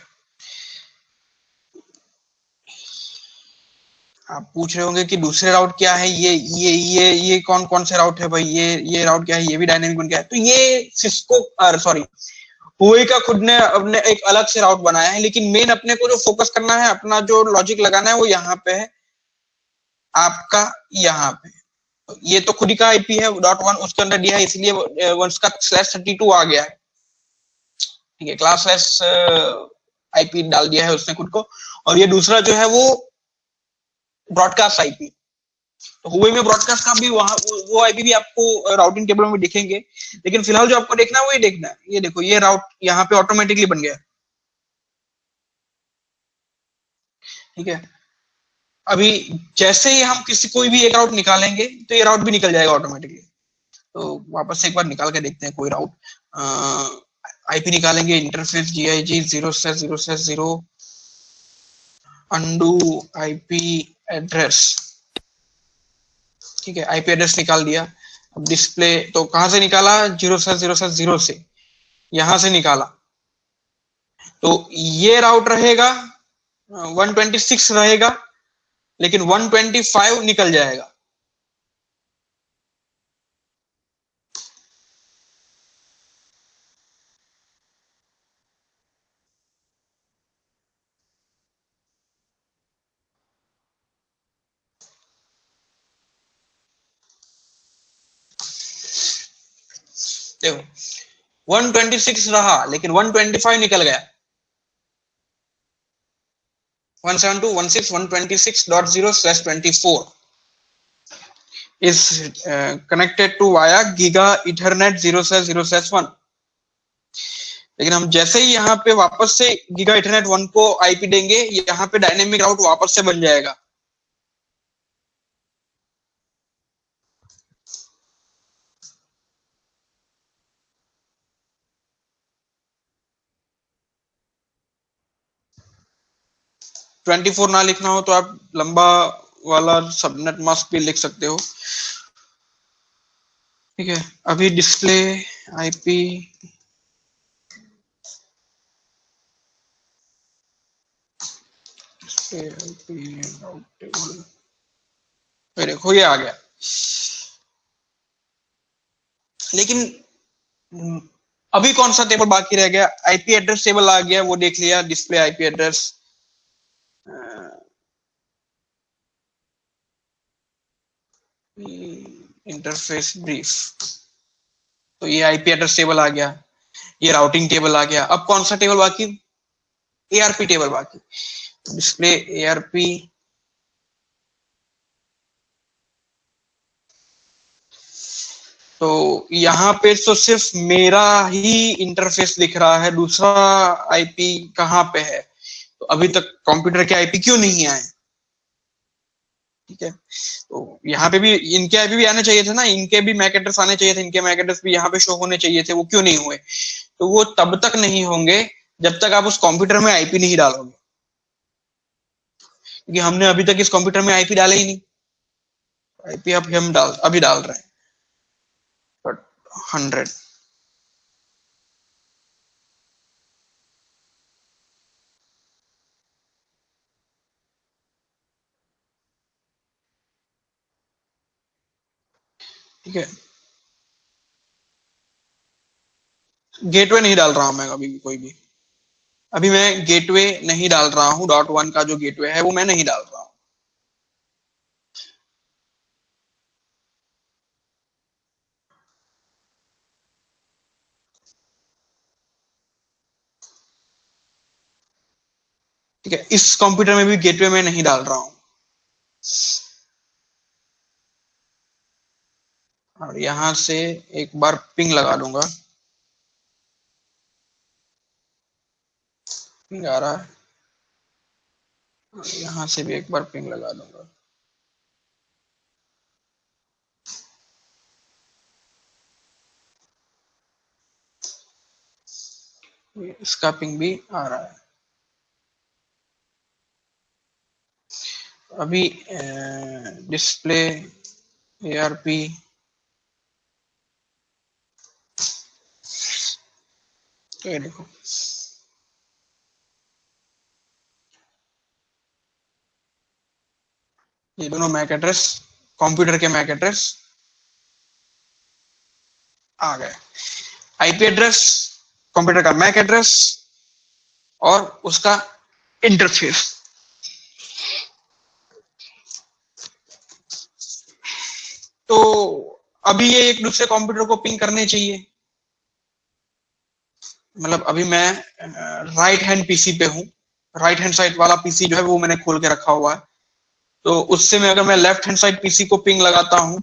आप पूछ रहे होंगे कि दूसरे राउट क्या है, ये कौन कौन से राउट है भाई, ये राउट क्या है, ये भी डायनेमिक बन गया है। तो ये सिस्को सॉरी हुए का खुद ने अपने एक अलग से राउट बनाया है, लेकिन मेन अपने को जो फोकस करना है, अपना जो लॉजिक लगाना है, वो यहाँ पे है आपका, यहाँ पे। तो ये तो खुद ही का आईपी है .1 उसके अंदर दिया है, इसलिए उसका /32 आ गया है, ठीक है, क्लास आईपी डाल दिया है उसने खुद को। और ये दूसरा जो है वो ब्रॉडकास्ट आईपी। तो हुए में ब्रॉडकास्ट का भी वहां वो आईपी भी आपको राउटिंग टेबल में दिखेंगे, लेकिन फिलहाल जो आपको देखना है वो ये देखना है। ये देखो ये राउट यहाँ पे ऑटोमेटिकली बन गया, ठीक है। अभी जैसे ही हम किसी कोई भी एक राउट निकालेंगे तो ये राउट भी निकल जाएगा ऑटोमेटिकली। तो वापस से एक बार निकाल के देखते हैं कोई राउट। आईपी निकालेंगे, interface GIG 0/0/0 undo IP address, ठीक है, आईपी एड्रेस निकाल दिया। अब डिस्प्ले तो कहां से निकाला, 0/0/0 से, यहां से निकाला। तो ये राउट रहेगा 126 रहेगा, लेकिन 125 निकल जाएगा। देखो 126 रहा, लेकिन 125 निकल गया। 172.168.126.0/24 is connected to via Giga Ethernet 0/0/1। लेकिन हम जैसे ही यहाँ पे वापस से गीगा इंटरनेट 1 को आईपी देंगे, यहाँ पे डायनेमिक राउट वापस से बन जाएगा। ट्वेंटी 24 ना लिखना हो तो आप लंबा वाला सबनेट मास्क भी लिख सकते हो। ठीक है, अभी डिस्प्ले आईपी देखो ये आ गया। लेकिन अभी कौन सा टेबल बाकी रह गया? आईपी एड्रेस टेबल आ गया, वो देख लिया, display IP address. Interface brief, तो ये आईपी एड्रेस टेबल आ गया, ये राउटिंग टेबल आ गया। अब कौन सा टेबल बाकी? एआरपी टेबल बाकी। डिस्प्ले एआरपी, तो यहाँ पे तो सिर्फ मेरा ही इंटरफेस दिख रहा है, दूसरा आईपी कहाँ पे है? तो अभी तक कंप्यूटर के आईपी क्यों नहीं आए? ठीक है, तो यहाँ पे भी इनके आईपी भी आने चाहिए थे ना, इनके भी मैक एड्रेस आने चाहिए थे, इनके मैक एड्रेस भी यहाँ पे शो होने चाहिए थे, वो क्यों नहीं हुए? तो वो तब तक नहीं होंगे जब तक आप उस कंप्यूटर में आईपी नहीं डालोगे, क्योंकि हमने अभी तक इस कंप्यूटर में आईपी डाले ही नहीं। आईपी अब हम अभी डाल रहे हैं, बट 100। ठीक है, गेटवे नहीं डाल रहा हूं मैं अभी कोई भी। अभी मैं गेटवे नहीं डाल रहा हूं, .1 का जो गेटवे है वो मैं नहीं डाल रहा हूं। ठीक है, इस कंप्यूटर में भी गेटवे में नहीं डाल रहा हूं। और यहां से एक बार पिंग लगा दूंगा, पिंग आ रहा है। और यहां से भी एक बार पिंग लगा दूंगा। इसका पिंग भी आ रहा है। अभी डिस्प्ले एआरपी, ये देखो, ये दोनों मैक एड्रेस, कंप्यूटर के मैक एड्रेस आ गए। आईपी एड्रेस, कंप्यूटर का मैक एड्रेस और उसका इंटरफेस। तो अभी ये एक दूसरे कंप्यूटर को पिंग करने चाहिए। मतलब अभी मैं राइट हैंड पीसी पे हूँ, राइट हैंड साइड वाला पीसी जो है वो मैंने खोल के रखा हुआ है। तो उससे मैं अगर मैं लेफ्ट हैंड साइड पीसी को पिंग लगाता हूँ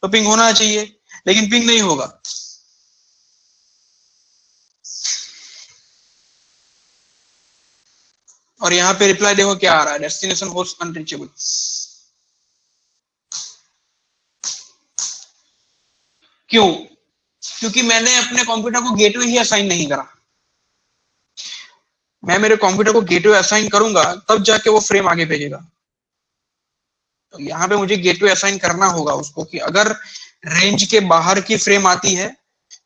तो पिंग होना चाहिए, लेकिन पिंग नहीं होगा। और यहाँ पे रिप्लाई देखो क्या आ रहा है, डेस्टिनेशन होस्ट अनरीचेबल। क्यों? क्योंकि मैंने अपने कंप्यूटर को गेटवे ही असाइन नहीं करा। मैं मेरे कंप्यूटर को गेटवे असाइन करूंगा तब जाके वो फ्रेम आगे भेजेगा। तो यहाँ पे मुझे गेटवे असाइन करना होगा उसको, कि अगर रेंज के बाहर की फ्रेम आती है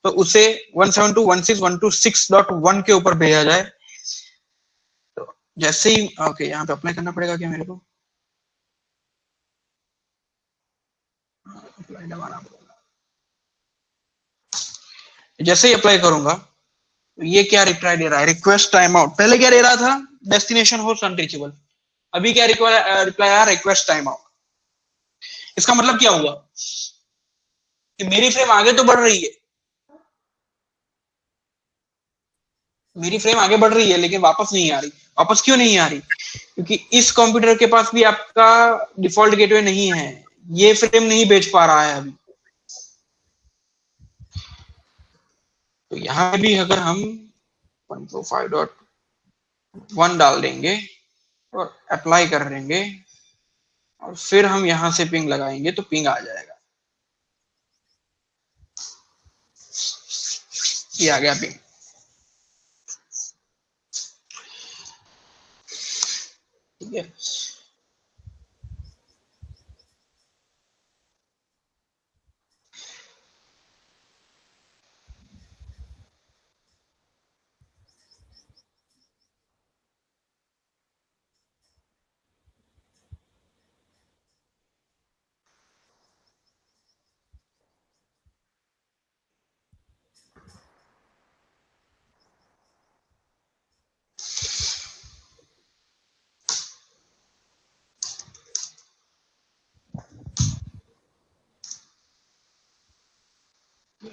तो उसे 172.168.1.6.1 के ऊपर भेजा जाए। तो जैसे ही ओके, यहाँ पे अप्लाई करना पड़ेगा क्या मेरे को? अप्लाई दबाना पड़ेगा। जैसे ही अप्लाई करूंगा तो ये क्या रिप्लाई दे रहा है? Request time out. पहले क्या दे रहा था? Destination host unreachable. अभी क्या रिप्लाई आया? Request time out. इसका मतलब क्या हुआ कि मेरी फ्रेम आगे तो बढ़ रही है, मेरी फ्रेम आगे बढ़ रही है लेकिन वापस नहीं आ रही। वापस क्यों नहीं आ रही? क्योंकि इस कंप्यूटर के पास भी आपका डिफॉल्ट गेटवे नहीं है, ये फ्रेम नहीं भेज पा रहा है अभी। तो यहाँ भी अगर हम 125.1 डाल देंगे और अप्लाई कर देंगे और फिर हम यहां से पिंग लगाएंगे तो पिंग आ जाएगा। ये आ गया पिंग। ठीक है,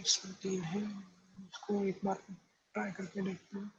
इसमें है, इसको एक बार ट्राई करके देखते हैं।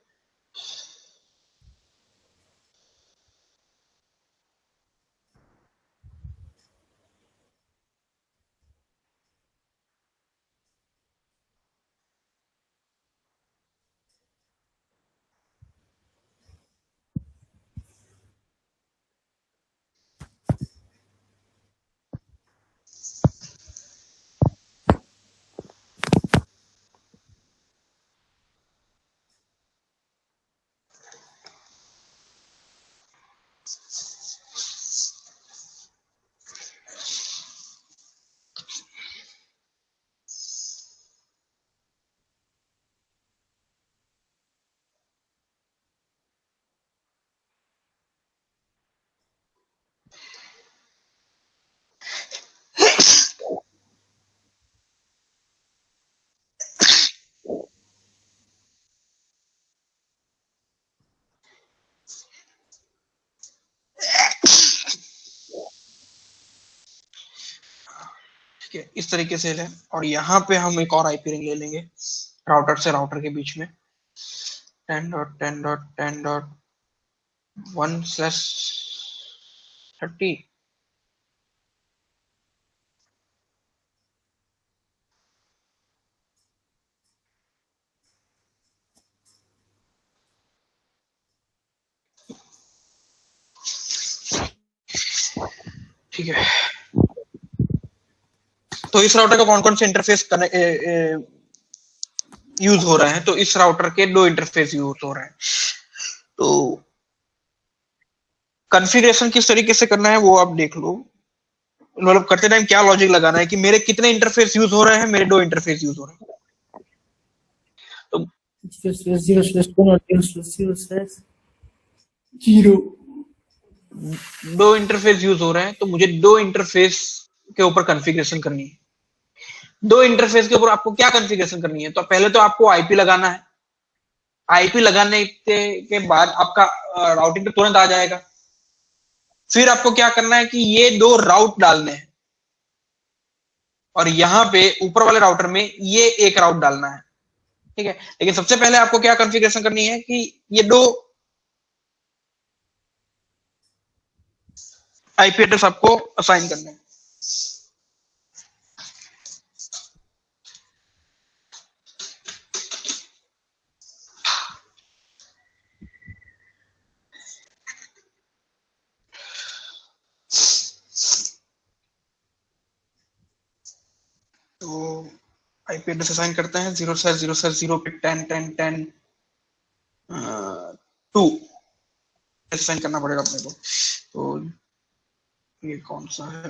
ठीक है, इस तरीके से है। और यहाँ पे हम एक और आईपी रिंग ले लेंगे राउटर से राउटर के बीच में 10.10.10.1/30। ठीक है, तो इस राउटर का कौन कौन से इंटरफेस यूज हो रहे हैं? तो इस राउटर के दो इंटरफेस यूज हो रहे हैं। तो कॉन्फ़िगरेशन किस तरीके से करना है वो आप देख लो। मतलब करते टाइम क्या लॉजिक लगाना है कि मेरे कितने इंटरफेस यूज हो रहे हैं? मेरे दो इंटरफेस यूज हो रहे हैं। तो 0 दो इंटरफेस यूज हो रहे हैं, तो मुझे दो इंटरफेस के ऊपर कॉन्फ़िगरेशन करनी है। दो इंटरफेस के ऊपर आपको क्या कॉन्फ़िगरेशन करनी है? तो पहले तो आपको आईपी लगाना है। आईपी लगाने के बाद आपका राउटिंग पे तुरंत आ जाएगा। फिर आपको क्या करना है कि ये दो राउट डालने हैं और यहाँ पे ऊपर वाले राउटर में ये एक राउट डालना है। ठीक है, लेकिन सबसे पहले आपको क्या कॉन्फ़िगरेशन करनी है कि ये दो आईपी एड्रेस आपको असाइन करना है। तो आईपी एड्रेस असाइन करते हैं 0/0/0 पे 10.10.10 2 असाइन करना पड़ेगा अपने को। तो ये कौन सा है?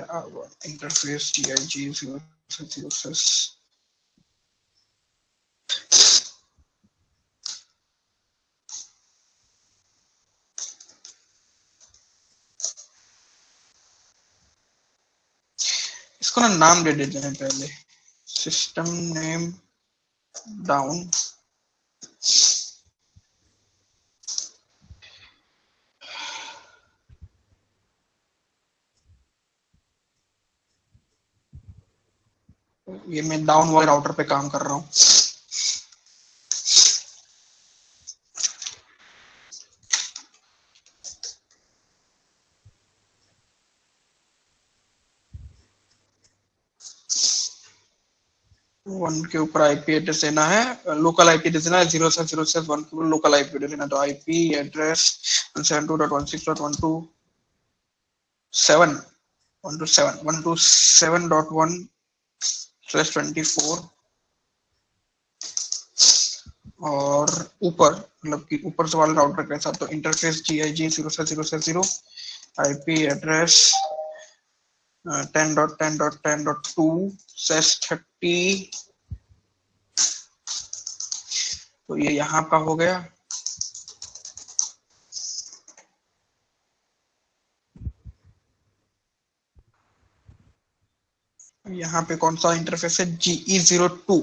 Interface TIG 0/0/0। इसको ना नाम दे देते हैं पहले, सिस्टम नेम डाउन। ये मैं डाउन वाले राउटर पे काम कर रहा हूँ। वन के ऊपर आईपी एड्रेस देना है, लोकल आईपी एड्रेस देना है। 0/0/1 के ऊपर लोकल आईपी एड्रेस देना। तो आईपी एड्रेस 172.168.127 127.1/24 और ऊपर मतलब कि ऊपर से वाले राउटर के साथ तो इंटरफेस GIG 0/0/0 आईपी एड्रेस 10.10.10.2/30। तो ये यहाँ का हो गया। यहाँ पे कौन सा इंटरफेस है? GE02।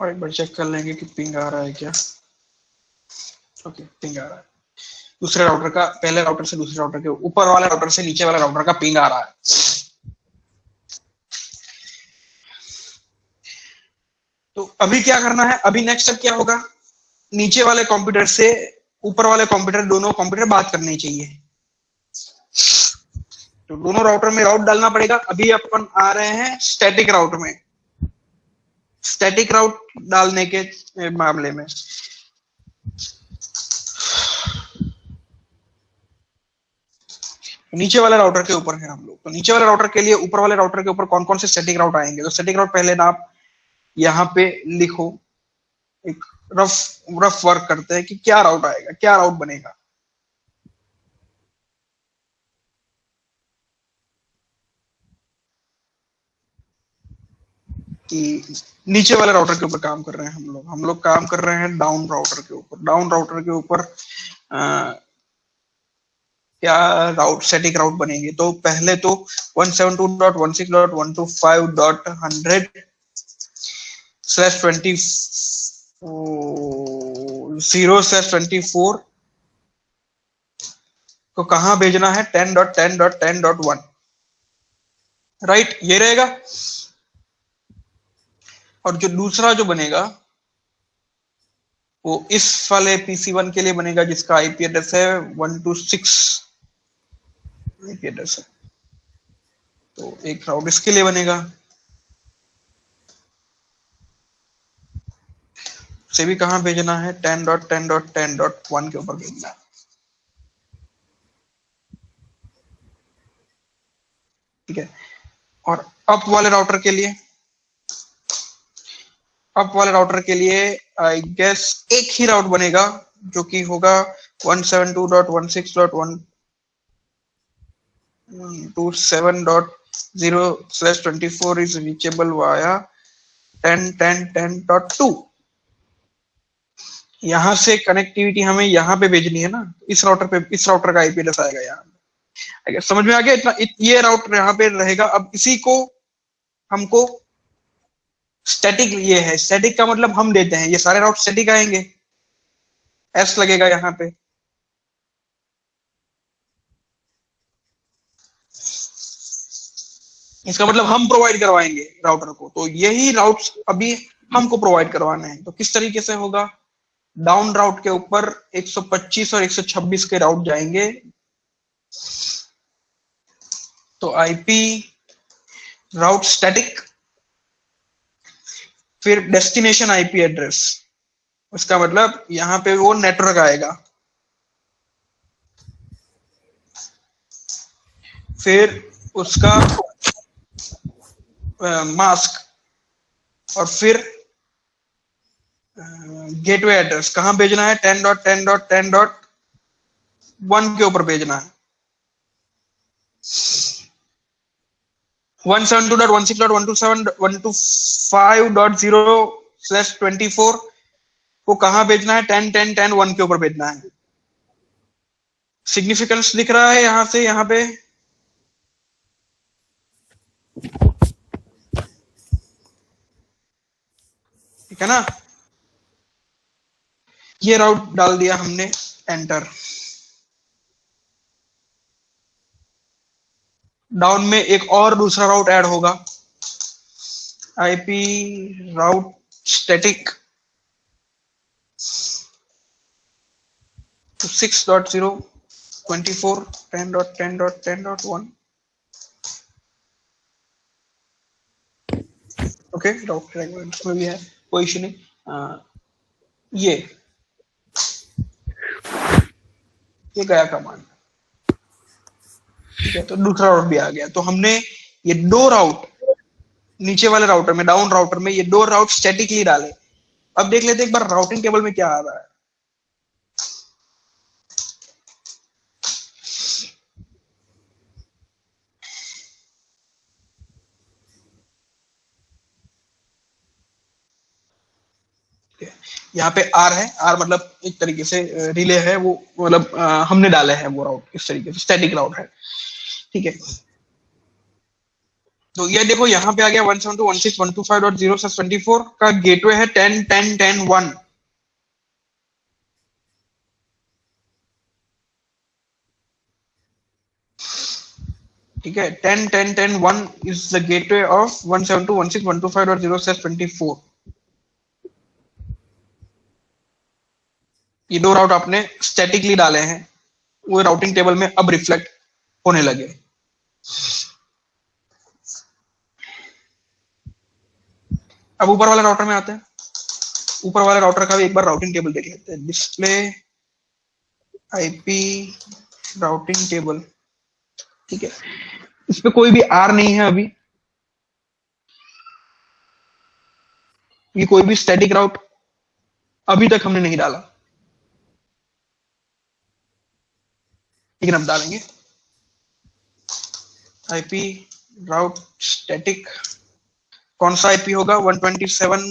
और एक बार चेक कर लेंगे कि पिंग आ रहा है क्या। ओके, पिंग आ रहा है। दूसरे राउटर का, पहले राउटर से दूसरे राउटर के, ऊपर वाले राउटर से नीचे वाले राउटर का पिंग आ रहा है। तो अभी क्या करना है, अभी नेक्स्ट स्टेप क्या होगा, नीचे वाले कंप्यूटर से ऊपर वाले कंप्यूटर, दोनों कंप्यूटर बात करनी चाहिए। तो दोनों राउटर में राउट डालना पड़ेगा। अभी अपन आ रहे हैं स्टैटिक राउट में। स्टैटिक राउट डालने के मामले में नीचे वाले राउटर के ऊपर है हम लोग। तो नीचे वाले राउटर के लिए ऊपर वाले राउटर के ऊपर कौन कौन से स्टैटिक राउट आएंगे, तो स्टैटिक राउट पहले ना आप यहाँ पे लिखो, एक रफ वर्क करते हैं कि क्या राउट आएगा, क्या राउट बनेगा। कि नीचे वाले राउटर के ऊपर काम कर रहे हैं हम लोग काम कर रहे हैं डाउन राउटर के ऊपर। डाउन राउटर के ऊपर क्या राउट, स्टैटिक राउट बनेंगे। तो पहले तो 172.168.100/24 को कहां भेजना है, 10.10.10.1, राइट, ये रहेगा। और जो दूसरा जो बनेगा वो इस वाले PC1 के लिए बनेगा, जिसका आईपी एड्रेस है 126 आईपी एड्रेस है। तो एक राउट इसके लिए बनेगा, से भी कहां भेजना है, 10.10.10.1 के ऊपर भेजना है। ठीक है। और अप वाले राउटर के लिए आई गेस एक ही राउट बनेगा, जो कि होगा 172.168.127.0/24 is reachable via 10.10.10.2। यहां से कनेक्टिविटी हमें यहाँ पे भेजनी है ना, इस राउटर पे, इस राउटर का आईपी एड्रेस आएगा यहाँ। अगर समझ में आ गया इतना, ये राउटर यहाँ पे रहेगा। अब इसी को हमको स्टैटिक, ये है स्टैटिक का मतलब हम देते हैं, ये सारे राउट स्टैटिक आएंगे, एस लगेगा यहाँ पे। इसका मतलब हम प्रोवाइड करवाएंगे राउटर को। तो यही राउट्स अभी हमको प्रोवाइड करवाने हैं। तो किस तरीके से होगा, डाउन राउट के ऊपर 125 और 126 के राउट जाएंगे। तो आईपी राउट स्टैटिक, फिर डेस्टिनेशन आईपी एड्रेस, उसका मतलब यहां पे वो नेटवर्क आएगा। फिर उसका मास्क, और फिर गेटवे एड्रेस कहां भेजना है, 10.10.10.1 के ऊपर भेजना है। 172.168.125.0/24 को कहां भेजना है, 10.10.10.1 के ऊपर भेजना है। सिग्निफिकेंस दिख रहा है यहां से यहां पे, ठीक है ना। ये राउट डाल दिया हमने, एंटर। डाउन में एक और दूसरा राउट ऐड होगा, आईपी राउट स्टैटिक 6.0.24.10.10.10.1। ओके, राउट फ्रेगमेंट्स में भी है, कोई इशू नहीं। ये गया कमांड, ठीक है। तो दूसरा राउट भी आ गया। तो हमने ये दो राउट नीचे वाले राउटर में, डाउन राउटर में, ये दो राउट स्टैटिकली डाले। अब देख लेते एक बार राउटिंग टेबल में क्या आ रहा है। यहाँ पे आर है, आर मतलब एक तरीके से रिले है, वो मतलब हमने डाले हैं वो राउट, इस तरीके से स्टैटिक राउट है, ठीक है। तो ये देखो यहाँ पे आ गया 172.168.0/24 का गेटवे है 10.10.10.1। ठीक है, 10.10.10.1 इज द गेटवे ऑफ 172.168.125.0/24। ये दो राउट आपने स्टैटिकली डाले हैं, वो राउटिंग टेबल में अब रिफ्लेक्ट होने लगे। अब ऊपर वाले राउटर में आते हैं। ऊपर वाले राउटर का भी एक बार राउटिंग टेबल देख लेते हैं। डिस्प्ले आईपी राउटिंग टेबल, ठीक है, इस पे कोई भी आर नहीं है अभी। ये कोई भी स्टैटिक राउट अभी तक हमने नहीं डाला, लेकिन अब डालेंगे। आईपी राउट स्टैटिक, कौन सा आईपी होगा? 127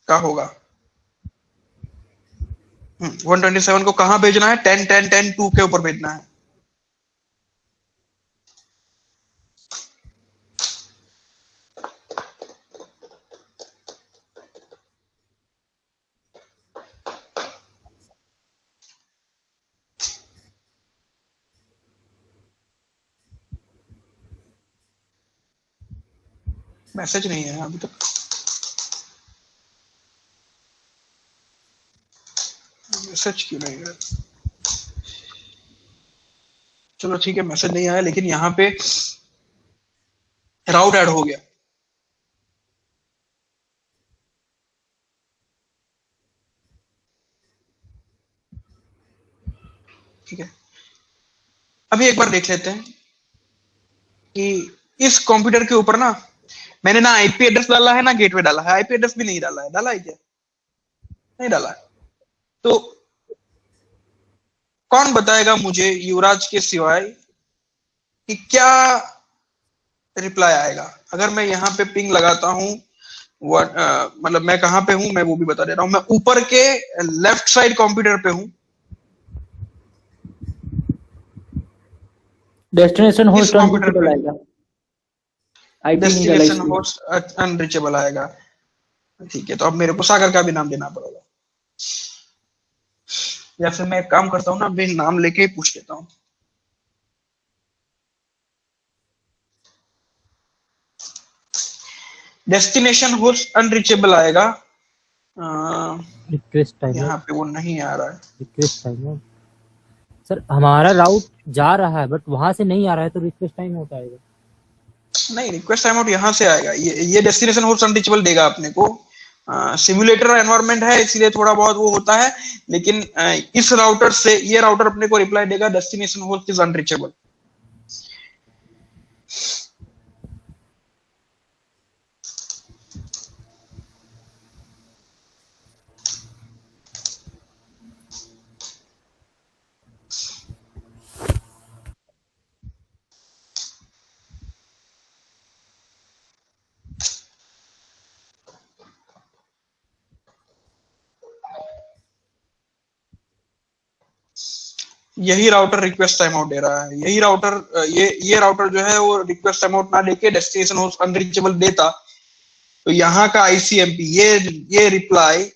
का होगा। 127 को कहां भेजना है? 10.10.10.2 के ऊपर भेजना है। मैसेज नहीं है अभी तक। मैसेज क्यों नहीं है? चलो ठीक है, मैसेज नहीं आया, लेकिन यहाँ पे राउट ऐड हो गया। ठीक है, अभी एक बार देख लेते हैं कि इस कंप्यूटर के ऊपर ना मैंने ना आईपी एड्रेस डाला है ना गेटवे डाला है। आईपी एड्रेस भी नहीं डाला है। डाला है क्या? नहीं डाला है। तो कौन बताएगा मुझे युवराज के सिवाय कि क्या रिप्लाई आएगा? अगर मैं यहाँ पे पिंग लगाता हूं, मतलब मैं कहां पे हूं मैं वो भी बता दे रहा हूं। मैं ऊपर के लेफ्ट साइड कंप्यूटर पे हूं। डेस्टिनेशन होस्ट कंप्यूटर अनरीचेबल पे आएगा, आईपी नहीं डाला डेस्टिनेशन इसलिए। होस्ट अनरीचेबल आएगा। ठीक है, तो अब मेरे को सागर का भी नाम देना पड़ेगा, या फिर मैं एक काम करता हूँ ना, अभी नाम लेके ही पूछ लेता हूँ। डेस्टिनेशन होस्ट अनरीचेबल आएगा। रिक्वेस्ट टाइम यहाँ पे वो नहीं आ रहा है। रिक्वेस्ट टाइम सर, हमारा राउट जा रहा है बट वहां से नहीं आ रहा है, तो रिक्वेस्ट टाइम आउट आएगा। नहीं, रिक्वेस्ट टाइम आउट यहाँ से आएगा। ये डेस्टिनेशन होस्ट अनरीचेबल देगा अपने को। सिमुलेटर एनवायरनमेंट है इसलिए थोड़ा बहुत वो होता है, लेकिन इस राउटर से ये राउटर अपने को रिप्लाई देगा डेस्टिनेशन होस्ट इज अनरीचेबल। यही राउटर रिक्वेस्ट टाइम आउट दे रहा है। यही राउटर ये राउटर जो है वो रिक्वेस्ट टाइम आउट ना देके डेस्टिनेशन होस्ट अनरीचेबल देता, तो यहाँ का आईसीएमपी ये रिप्लाई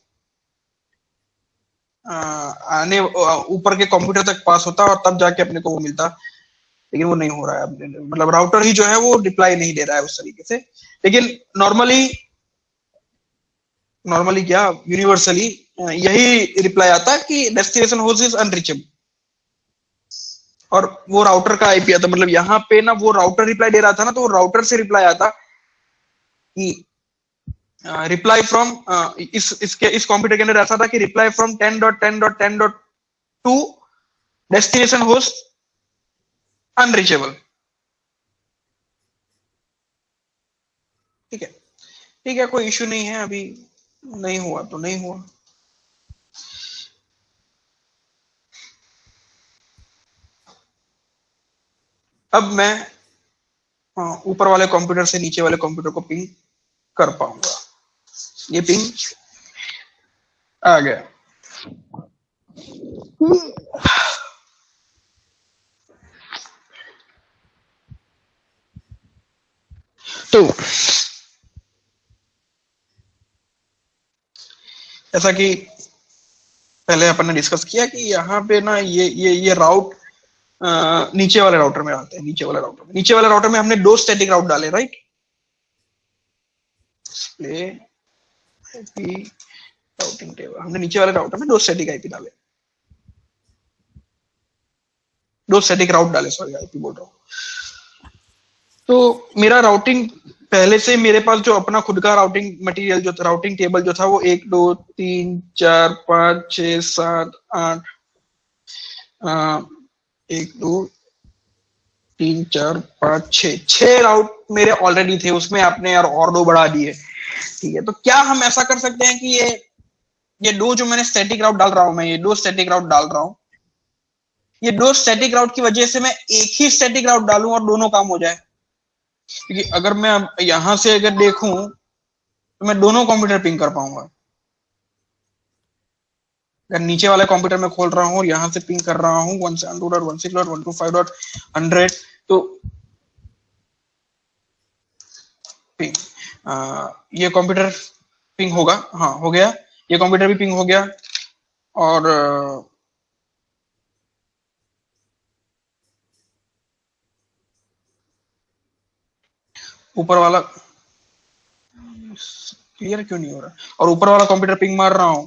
आने ऊपर के कंप्यूटर तक पास होता और तब जाके अपने को वो मिलता, लेकिन वो नहीं हो रहा है। मतलब राउटर ही जो है वो रिप्लाई नहीं दे रहा है उस तरीके से। लेकिन नॉर्मली क्या यूनिवर्सली यही रिप्लाई आता कि डेस्टिनेशन होस्ट इज अनरीचेबल, और वो राउटर का आईपी आता। मतलब यहाँ पे ना वो राउटर रिप्लाई दे रहा था ना, तो वो राउटर से रिप्लाई आता कि रिप्लाई फ्रॉम इस कंप्यूटर के अंदर ऐसा था कि reply from 10.10.10.2 destination host unreachable. ठीक है, ठीक है, कोई इश्यू नहीं है। अभी नहीं हुआ तो नहीं हुआ। अब मैं ऊपर वाले कंप्यूटर से नीचे वाले कंप्यूटर को पिंग कर पाऊंगा। ये पिंग आ गया। तो ऐसा कि पहले अपन ने डिस्कस किया कि यहाँ पे ना ये राउट नीचे वाले राउटर में आते हैं। नीचे वाले राउटर में हमने 2 स्टैटिक राउट डाले, right. Display IP routing table, हमने नीचे वाले राउटर में 2 स्टैटिक आईपी डाले, 2 स्टैटिक राउट डाले, सॉरी आईपी बोल रहा हूं। तो मेरा राउटिंग पहले से मेरे पास जो अपना खुद का राउटिंग मटेरियल जो था, राउटिंग टेबल जो था वो 1 2 3 4 5 6 7 8 1 2 3 4 5 6 राउट मेरे ऑलरेडी थे, उसमें आपने यार और 2 बढ़ा दिए, ठीक है। तो क्या हम ऐसा कर सकते हैं कि ये 2 जो मैंने स्टैटिक राउट डाल रहा हूं, मैं ये 2 स्टैटिक राउट डाल रहा हूं, ये 2 स्टैटिक राउट की वजह से मैं एक ही स्टैटिक राउट डालूं और दोनों काम हो जाए। क्योंकि अगर मैं यहां से अगर देखूं तो मैं दोनों कंप्यूटर पिंग कर पाऊंगा। अगर नीचे वाले कंप्यूटर में खोल रहा हूं और यहां से पिंग कर रहा हूं 172.168.125.100 तो पिंग ये कंप्यूटर पिंग होगा, हाँ हो गया, ये कंप्यूटर भी पिंग हो गया। और ऊपर वाला क्लियर क्यों नहीं हो रहा, और ऊपर वाला कंप्यूटर पिंग मार रहा हूं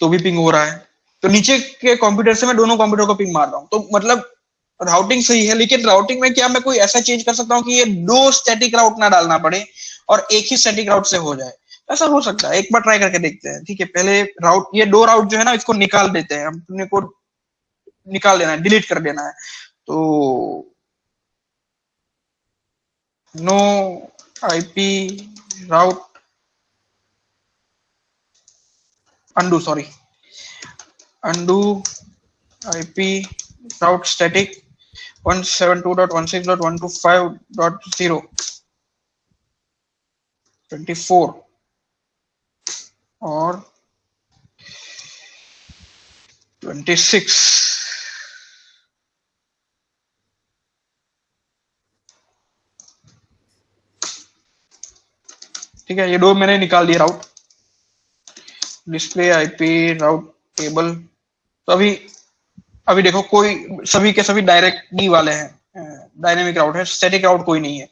तो भी पिंग हो रहा है। तो नीचे के कंप्यूटर से मैं दोनों कंप्यूटर को पिंग मार रहा हूं, तो मतलब राउटिंग सही है। लेकिन राउटिंग में क्या मैं कोई ऐसा चेंज कर सकता हूं कि ये 2 स्टैटिक राउट ना डालना पड़े और एक ही स्टैटिक राउट से हो जाए? ऐसा हो सकता है, एक बार ट्राई करके देखते हैं, ठीक है। पहले राउट, ये 2 राउट जो है ना, इसको निकाल देते हैं, अपने को निकाल देना है, डिलीट कर देना है। तो no IP route undo, sorry, undo IP route static 172.168.125.0 24 और 26। ठीक है, ये 2 मैंने निकाल दिए राउट। डिस्प्ले आईपी राउट टेबल, तो अभी देखो कोई सभी के सभी डायरेक्ट डी वाले हैं, डायनेमिक राउट है, स्टैटिक राउट कोई नहीं है।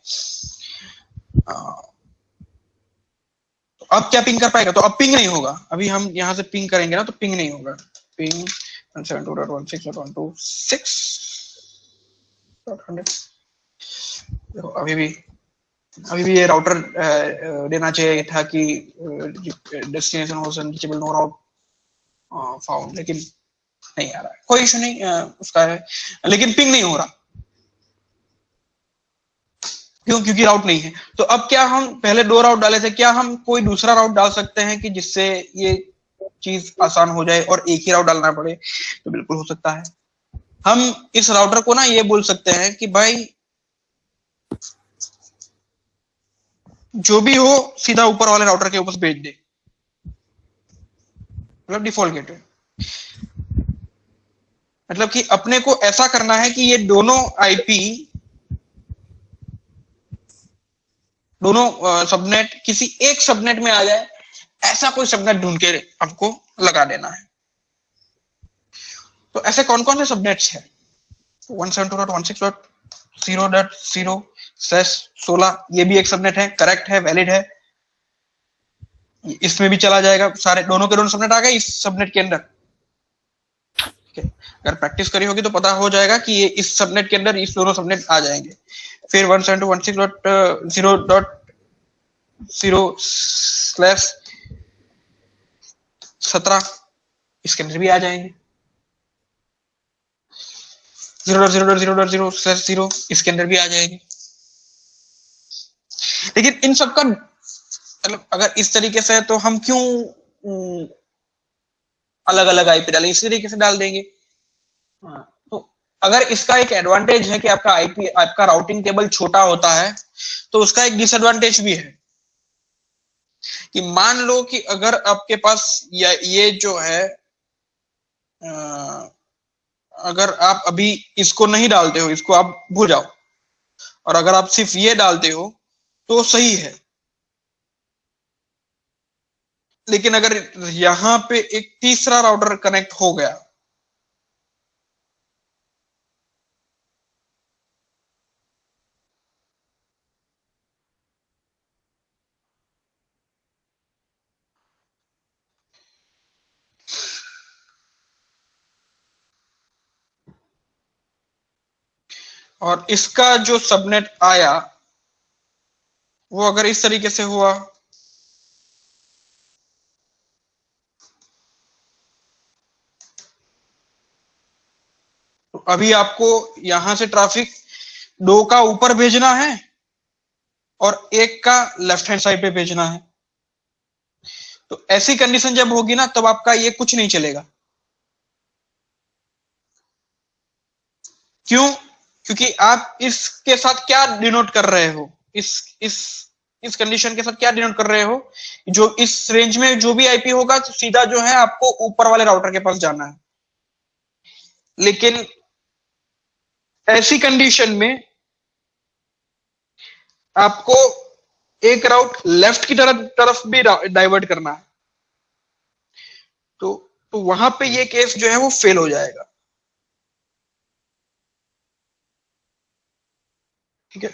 तो अब क्या पिंग कर पाएगा? तो अब पिंग नहीं होगा। अभी हम यहां से पिंग करेंगे ना तो पिंग नहीं होगा। पिंग 172.168.126 देखो अभी भी ये राउटर देना चाहिए था कि डेस्टिनेशन होस्ट अनरीचेबल नो राउट फाउंड, लेकिन नहीं आ रहा है, कोई इशू नहीं उसका है, लेकिन पिंग नहीं हो रहा। क्यों? क्योंकि राउट नहीं है। तो अब क्या, हम पहले 2 राउट डाले थे, क्या हम कोई दूसरा राउट डाल सकते हैं कि जिससे ये चीज आसान हो जाए और एक ही राउट डालना पड़े? तो बिल्कुल हो सकता है। हम इस राउटर को ना ये बोल सकते हैं कि भाई जो भी हो सीधा ऊपर वाले राउटर के ऊपर भेज दे, मतलब डिफॉल्ट गेटवे। मतलब कि अपने को ऐसा करना है कि ये दोनों आईपी, दोनों सबनेट किसी एक सबनेट में आ जाए, ऐसा कोई सबनेट ढूंढ के हमको लगा देना है। तो ऐसे कौन कौन से सबनेट्स हैं? 172.168.0.0/16 ये भी एक सबनेट है, करेक्ट है, वैलिड है, इसमें भी चला जाएगा। सारे दोनों के दोनों सबनेट आ गए इस सबनेट के अंदर। अगर प्रैक्टिस करी होगी तो पता हो जाएगा कि ये इस सबनेट के अंदर इस दोनों सबनेट आ जाएंगे। फिर 172.168.0.0/17 इसके अंदर भी आ जाएंगे। 0.0.0.0/0 इसके अंदर भी आ जाएंगे। लेकिन इन सबका मतलब अगर इस तरीके से है तो हम क्यों अलग अलग आईपी डालें? इसी तरीके से डाल देंगे। तो अगर इसका एक एडवांटेज है कि आपका आईपी, आपका राउटिंग टेबल छोटा होता है, तो उसका एक डिसएडवांटेज भी है कि मान लो कि अगर आपके पास ये जो है अगर आप अभी इसको नहीं डालते हो, इसको आप भूल जाओ, और अगर आप सिर्फ ये डालते हो तो सही है। लेकिन अगर यहां पे एक तीसरा राउटर कनेक्ट हो गया और इसका जो सबनेट आया वो अगर इस तरीके से हुआ, तो अभी आपको यहां से ट्रैफिक 2 का ऊपर भेजना है और 1 का लेफ्ट हैंड साइड पे भेजना है। तो ऐसी कंडीशन जब होगी ना, तब आपका ये कुछ नहीं चलेगा। क्यों? क्योंकि आप इसके साथ क्या डिनोट कर रहे हो, इस कंडीशन के साथ क्या डिनोट कर रहे हो, जो इस रेंज में जो भी आईपी होगा तो सीधा जो है आपको ऊपर वाले राउटर के पास जाना है। लेकिन ऐसी कंडीशन में आपको एक राउट लेफ्ट की तरफ भी डाइवर्ट करना है, तो वहां पे ये केस जो है वो फेल हो जाएगा। ठीक है।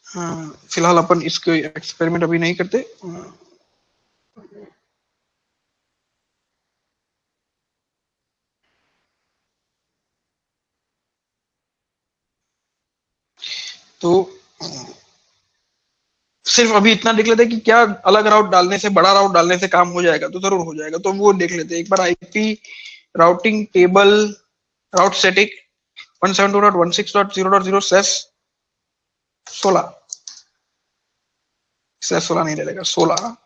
हाँ, फिलहाल अपन इसके एक्सपेरिमेंट अभी नहीं करते। तो सिर्फ अभी इतना देख लेते हैं कि क्या अलग राउट डालने से, बड़ा राउट डालने से काम हो जाएगा, तो जरूर हो जाएगा। तो वो देख लेते हैं एक बार। आईपी राउटिंग टेबल राउट सेटिंग 172.168.0.0/16 16 नहीं डलेगा, 16।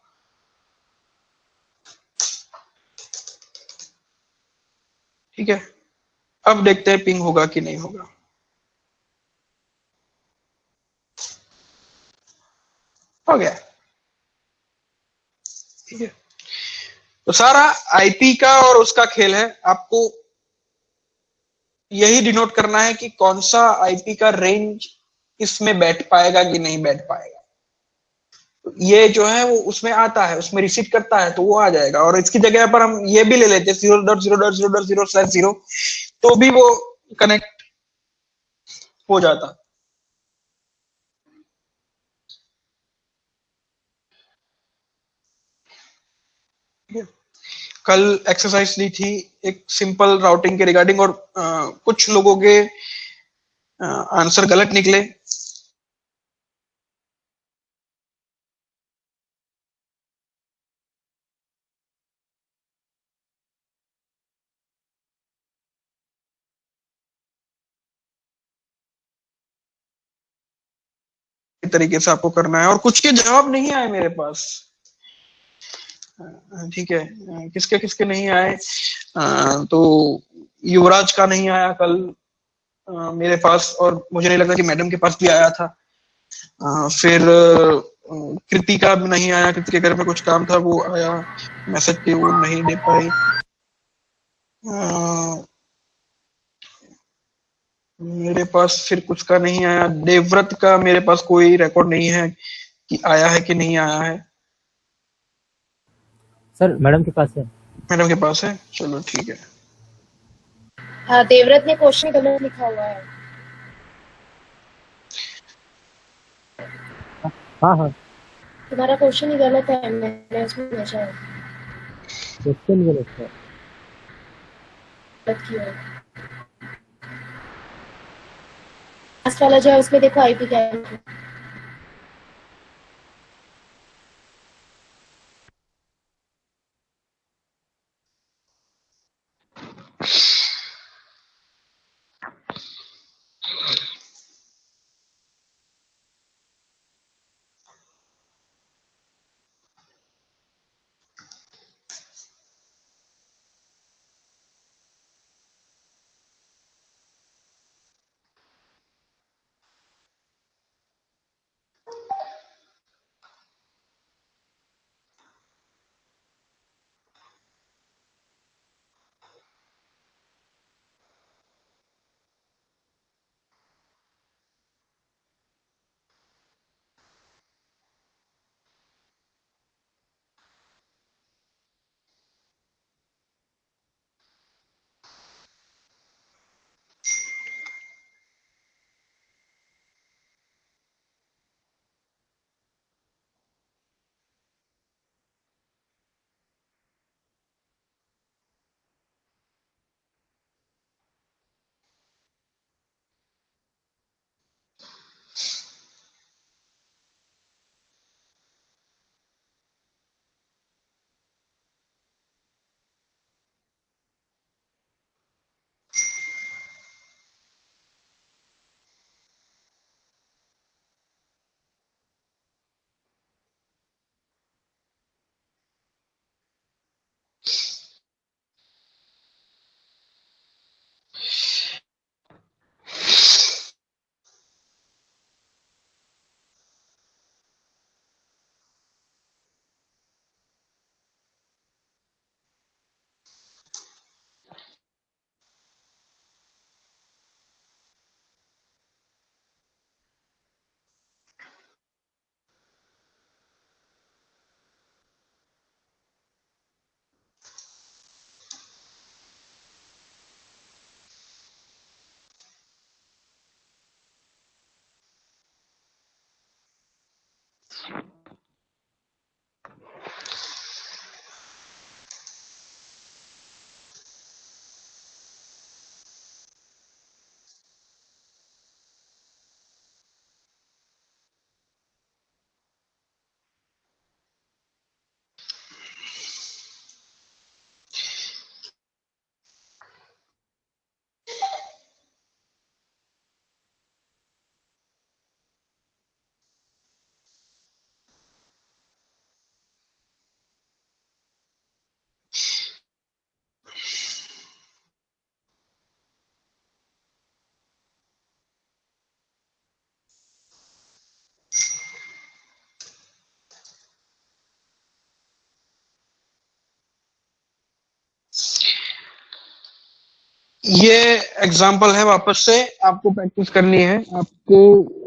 ठीक है, अब देखते हैं पिंग होगा कि नहीं होगा। हो गया। ठीक है, तो सारा आईपी का और उसका खेल है। आपको यही डिनोट करना है कि कौन सा आईपी का रेंज इसमें बैठ पाएगा कि नहीं बैठ पाएगा। तो ये जो है वो उसमें आता है, उसमें रिसीव करता है, तो वो आ जाएगा। और इसकी जगह पर हम ये भी ले लेते हैं 0.0.0.0/0, तो भी वो कनेक्ट हो जाता। कल एक्सरसाइज ली थी एक सिंपल राउटिंग के रिगार्डिंग, और कुछ लोगों के आंसर गलत निकले। तरीके से आपको करना है, और कुछ के जवाब नहीं आए मेरे पास। ठीक है, किसके किसके नहीं आए। तो युवराज का नहीं आया कल मेरे पास, और मुझे नहीं लगता कि मैडम के पास भी आया था। फिर कृति का भी नहीं आया, कृति के घर में कुछ काम था, वो आया मैसेज पे, वो नहीं दे पाई। मेरे पास फिर कुछ का नहीं आया। देवव्रत का मेरे पास कोई रिकॉर्ड नहीं है कि आया है कि नहीं आया है। सर मैडम के पास है। मैडम के पास है, चलो ठीक है। हाँ, देवव्रत ने क्वेश्चन गलत लिखा हुआ है। हाँ हाँ, तुम्हारा क्वेश्चन ही गलत है, मैंने उसमें भेजा है। क्वेश्चन गलत है। गलत किया है। लास्ट वाला जो है उसमें देखो आईपी क्या है। ये एग्जाम्पल है, वापस से आपको प्रैक्टिस करनी है, आपको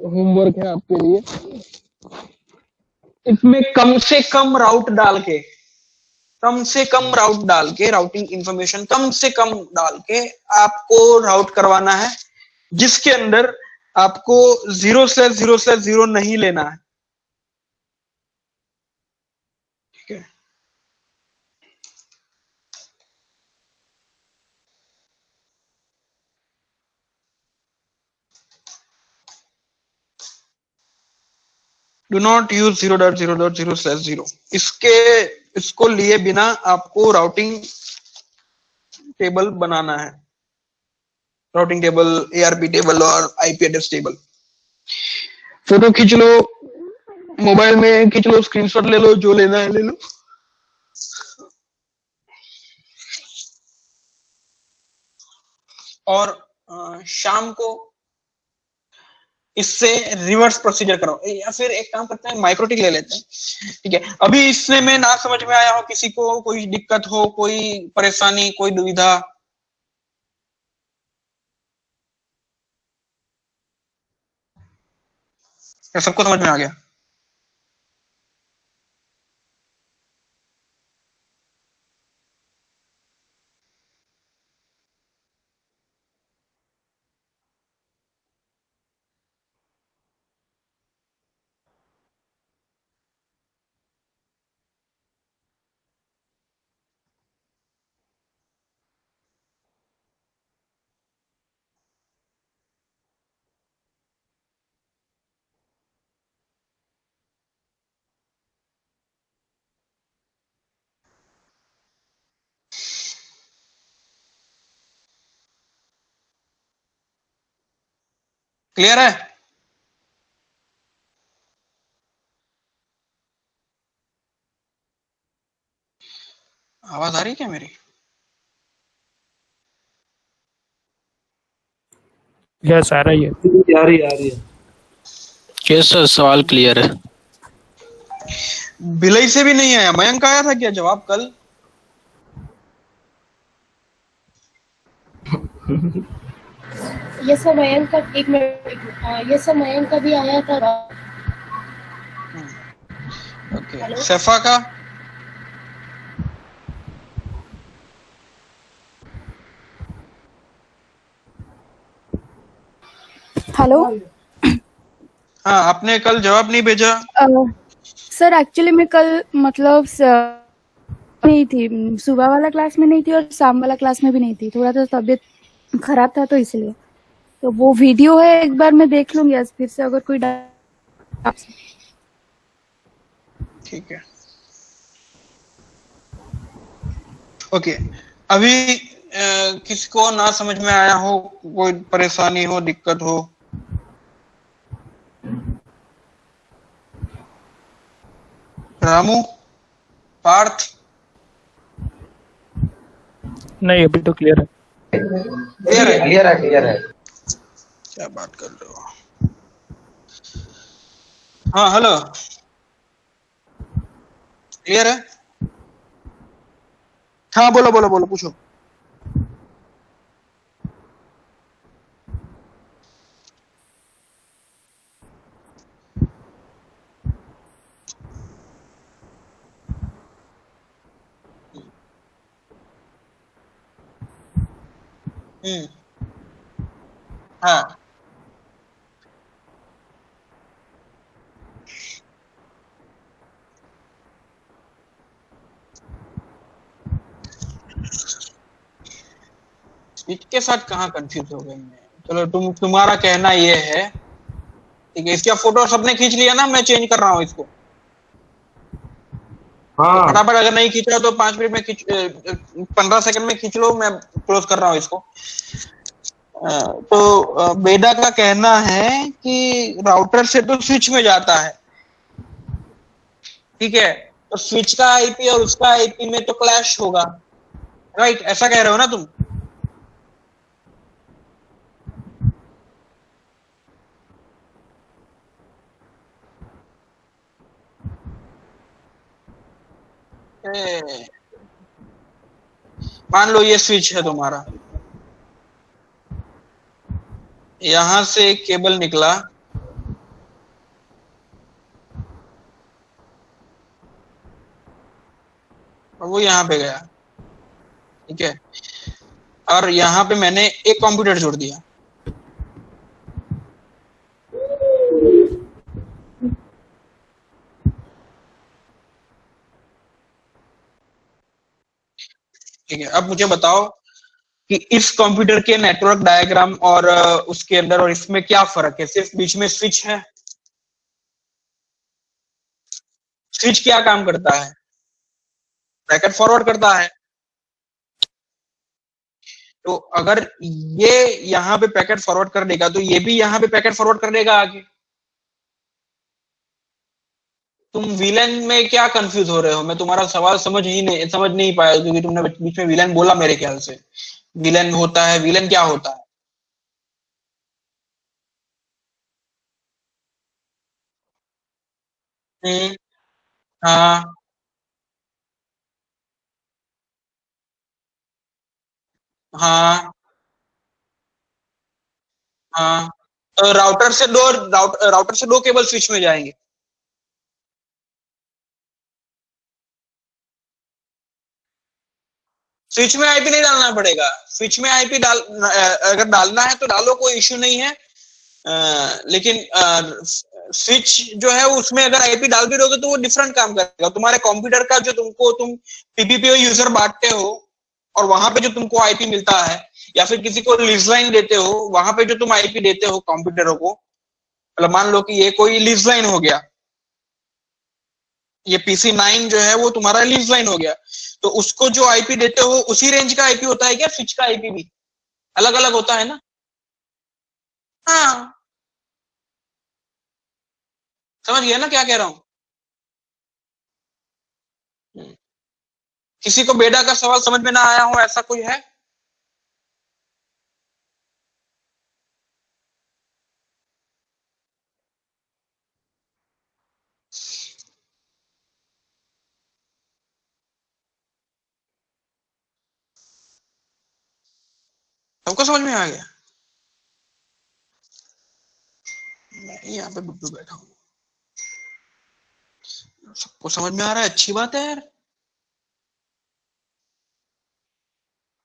होमवर्क है आपके लिए। इसमें कम से कम राउट डाल के, राउटिंग इंफॉर्मेशन कम से कम डाल के आपको राउट करवाना है, जिसके अंदर आपको 0/0/0 नहीं लेना है। ठीक है, डू नॉट यूज 0.0.0/0। इसको लिए बिना आपको राउटिंग टेबल बनाना है, राउटिंग टेबल, ARP टेबल और IP एड्रेस टेबल। फोटो खींच लो, मोबाइल में खींच लो, स्क्रीनशॉट ले लो, जो लेना है ले लो। और शाम को इससे रिवर्स प्रोसीजर करो, या फिर एक काम करते हैं, माइक्रोटिक ले लेते हैं। ठीक है, अभी इससे में ना समझ में आया हो किसी को, कोई दिक्कत हो, कोई परेशानी, कोई दुविधा? या सबको समझ में आ गया? क्लियर है? आवाज आ रही है क्या मेरी? यस, आ रही है। आ रही है। यस सर, सवाल क्लियर है। भिलई से भी नहीं आया, मयंक आया था क्या जवाब कल? ये सब मयंक का, एक मिनट, ये सब मयंक का भी आया था। ओके, सैफा का? हेलो। हाँ, आपने कल जवाब नहीं भेजा। सर एक्चुअली मैं कल मतलब नहीं थी, सुबह वाला क्लास में नहीं थी और शाम वाला क्लास में भी नहीं थी, थोड़ा सा तबीयत खराब था तो इसलिए। तो वो वीडियो है, एक बार मैं देख लूंगी आज फिर से, अगर कोई ठीक है, ओके। अभी किसी को ना समझ में आया हो, कोई परेशानी हो, दिक्कत हो? रामू, पार्थ? नहीं, अभी तो क्लियर है। क्लियर है। क्या बात कर रहे हो? हाँ, हेलो, क्लियर है? हाँ, बोलो, पूछो। हाँ, इसके साथ कहाँ कंफ्यूज हो गए मैं? चलो, तुम्हारा कहना ये है, ठीक है। इसका फोटो सबने खींच लिया ना? मैं चेंज कर रहा हूँ इसको। हाँ, फटाफट, अगर नहीं खींच रहा तो 5 मिनट में 15 सेकंड में खींच लो, मैं क्लोज कर रहा हूँ इसको। तो बेदा का कहना है कि राउटर से तो स्विच में जाता है, ठीक है, तो स्विच का आईपी और उसका आईपी में तो क्लैश होगा, राइट? ऐसा कह रहे हो ना तुम? मान लो ये स्विच है तुम्हारा, यहां से एक केबल निकला, और वो यहाँ पे गया, ठीक है, और यहाँ पे मैंने एक कंप्यूटर जोड़ दिया। ठीक है, अब मुझे बताओ कि इस कंप्यूटर के नेटवर्क डायग्राम और उसके अंदर और इसमें क्या फर्क है? सिर्फ बीच में स्विच है। स्विच क्या काम करता है? पैकेट फॉरवर्ड करता है। तो अगर ये यहाँ पे पैकेट फॉरवर्ड कर देगा तो ये भी यहाँ पे पैकेट फॉरवर्ड कर देगा आगे। तुम विलेन में क्या कंफ्यूज हो रहे हो? मैं तुम्हारा सवाल समझ नहीं पाया, क्योंकि तुमने बीच में विलेन बोला मेरे ख्याल से। विलेन होता है, विलेन क्या होता है? हम्म, हाँ हाँ हाँ। तो राउटर से दो केबल स्विच में जाएंगे। स्विच में आईपी नहीं डालना पड़ेगा। स्विच में आईपी अगर डालना है तो डालो, कोई इश्यू नहीं है। लेकिन स्विच जो है उसमें अगर आईपी डाल भी दोगे तो वो डिफरेंट काम करेगा। तुम्हारे कंप्यूटर का जो तुम पीपीपी यूजर बांटते हो और वहां पे जो तुमको आईपी मिलता है, या फिर किसी को लीज लाइन देते हो, वहां पे जो तुम आईपी देते हो कंप्यूटरों को, मतलब मान लो कि ये कोई लीज लाइन हो गया, ये PC9 जो है वो तुम्हारा लीज लाइन हो गया, तो उसको जो आईपी देते हो उसी रेंज का आईपी होता है क्या? स्विच का आईपी भी अलग अलग होता है ना? हाँ, समझ गया ना क्या कह रहा हूं? किसी को बेडा का सवाल समझ में ना आया हो, ऐसा कोई है? सबको समझ में आ गया? मैं यहाँ पे बुद्धू बैठा हूँ, सबको समझ में आ रहा है, अच्छी बात है यार।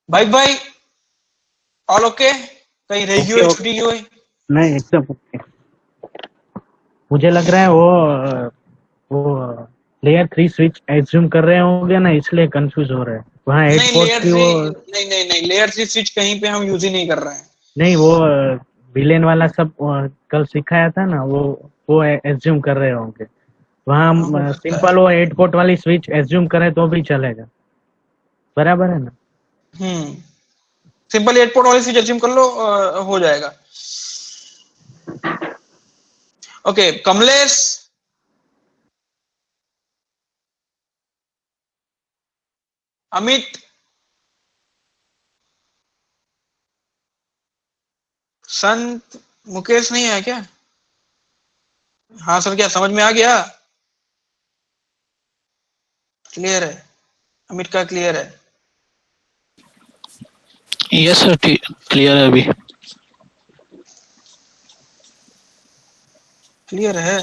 भाई ऑल ओके? कहीं रही ओके हो, ओके। छुट्टी की हुई? नहीं एकदम ओके। मुझे लग रहा है वो लेयर 3 स्विच एज्यूम कर रहे होंगे ना, इसलिए कंफ्यूज हो रहे हैं। वहाँ 8 नहीं पोर्ट लेयर की थ्री, वो नहीं लेयर 3 स्विच कहीं पे हम यूज ही नहीं कर रहे हैं। नहीं, वो विलेन वाला सब कल सिखाया था ना, वो एज्यूम कर रहे होंगे। वहाँ हाँ, हो हम सकता है। सिंपल वो 8 पोर्ट वाली स्विच एज्यूम करें तो भी चलेगा। बराबर है ना? सिंपल 8 पोर्ट वाली स्विच एज्यूम कर लो, हो जाएगा। ओके कमलेश, अमित, संत, मुकेश नहीं है क्या? हाँ सर, क्या समझ में आ गया? क्लियर है? अमित का क्लियर है? यस सर, क्लियर है अभी। क्लियर है?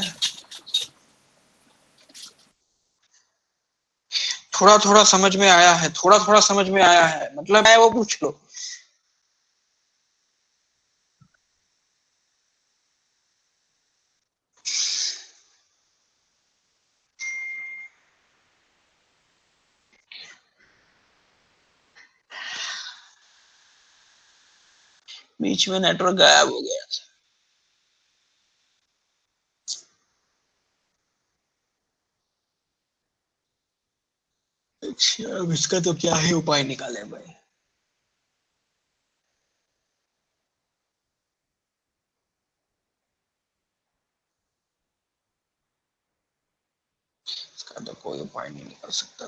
थोड़ा थोड़ा समझ में आया है, थोड़ा थोड़ा समझ में आया है, मतलब है वो पूछ लो। बीच में नेटवर्क गायब हो गया। अच्छा, अब इसका तो क्या ही उपाय निकाले भाई। इसका तो कोई उपाय नहीं निकल सकता।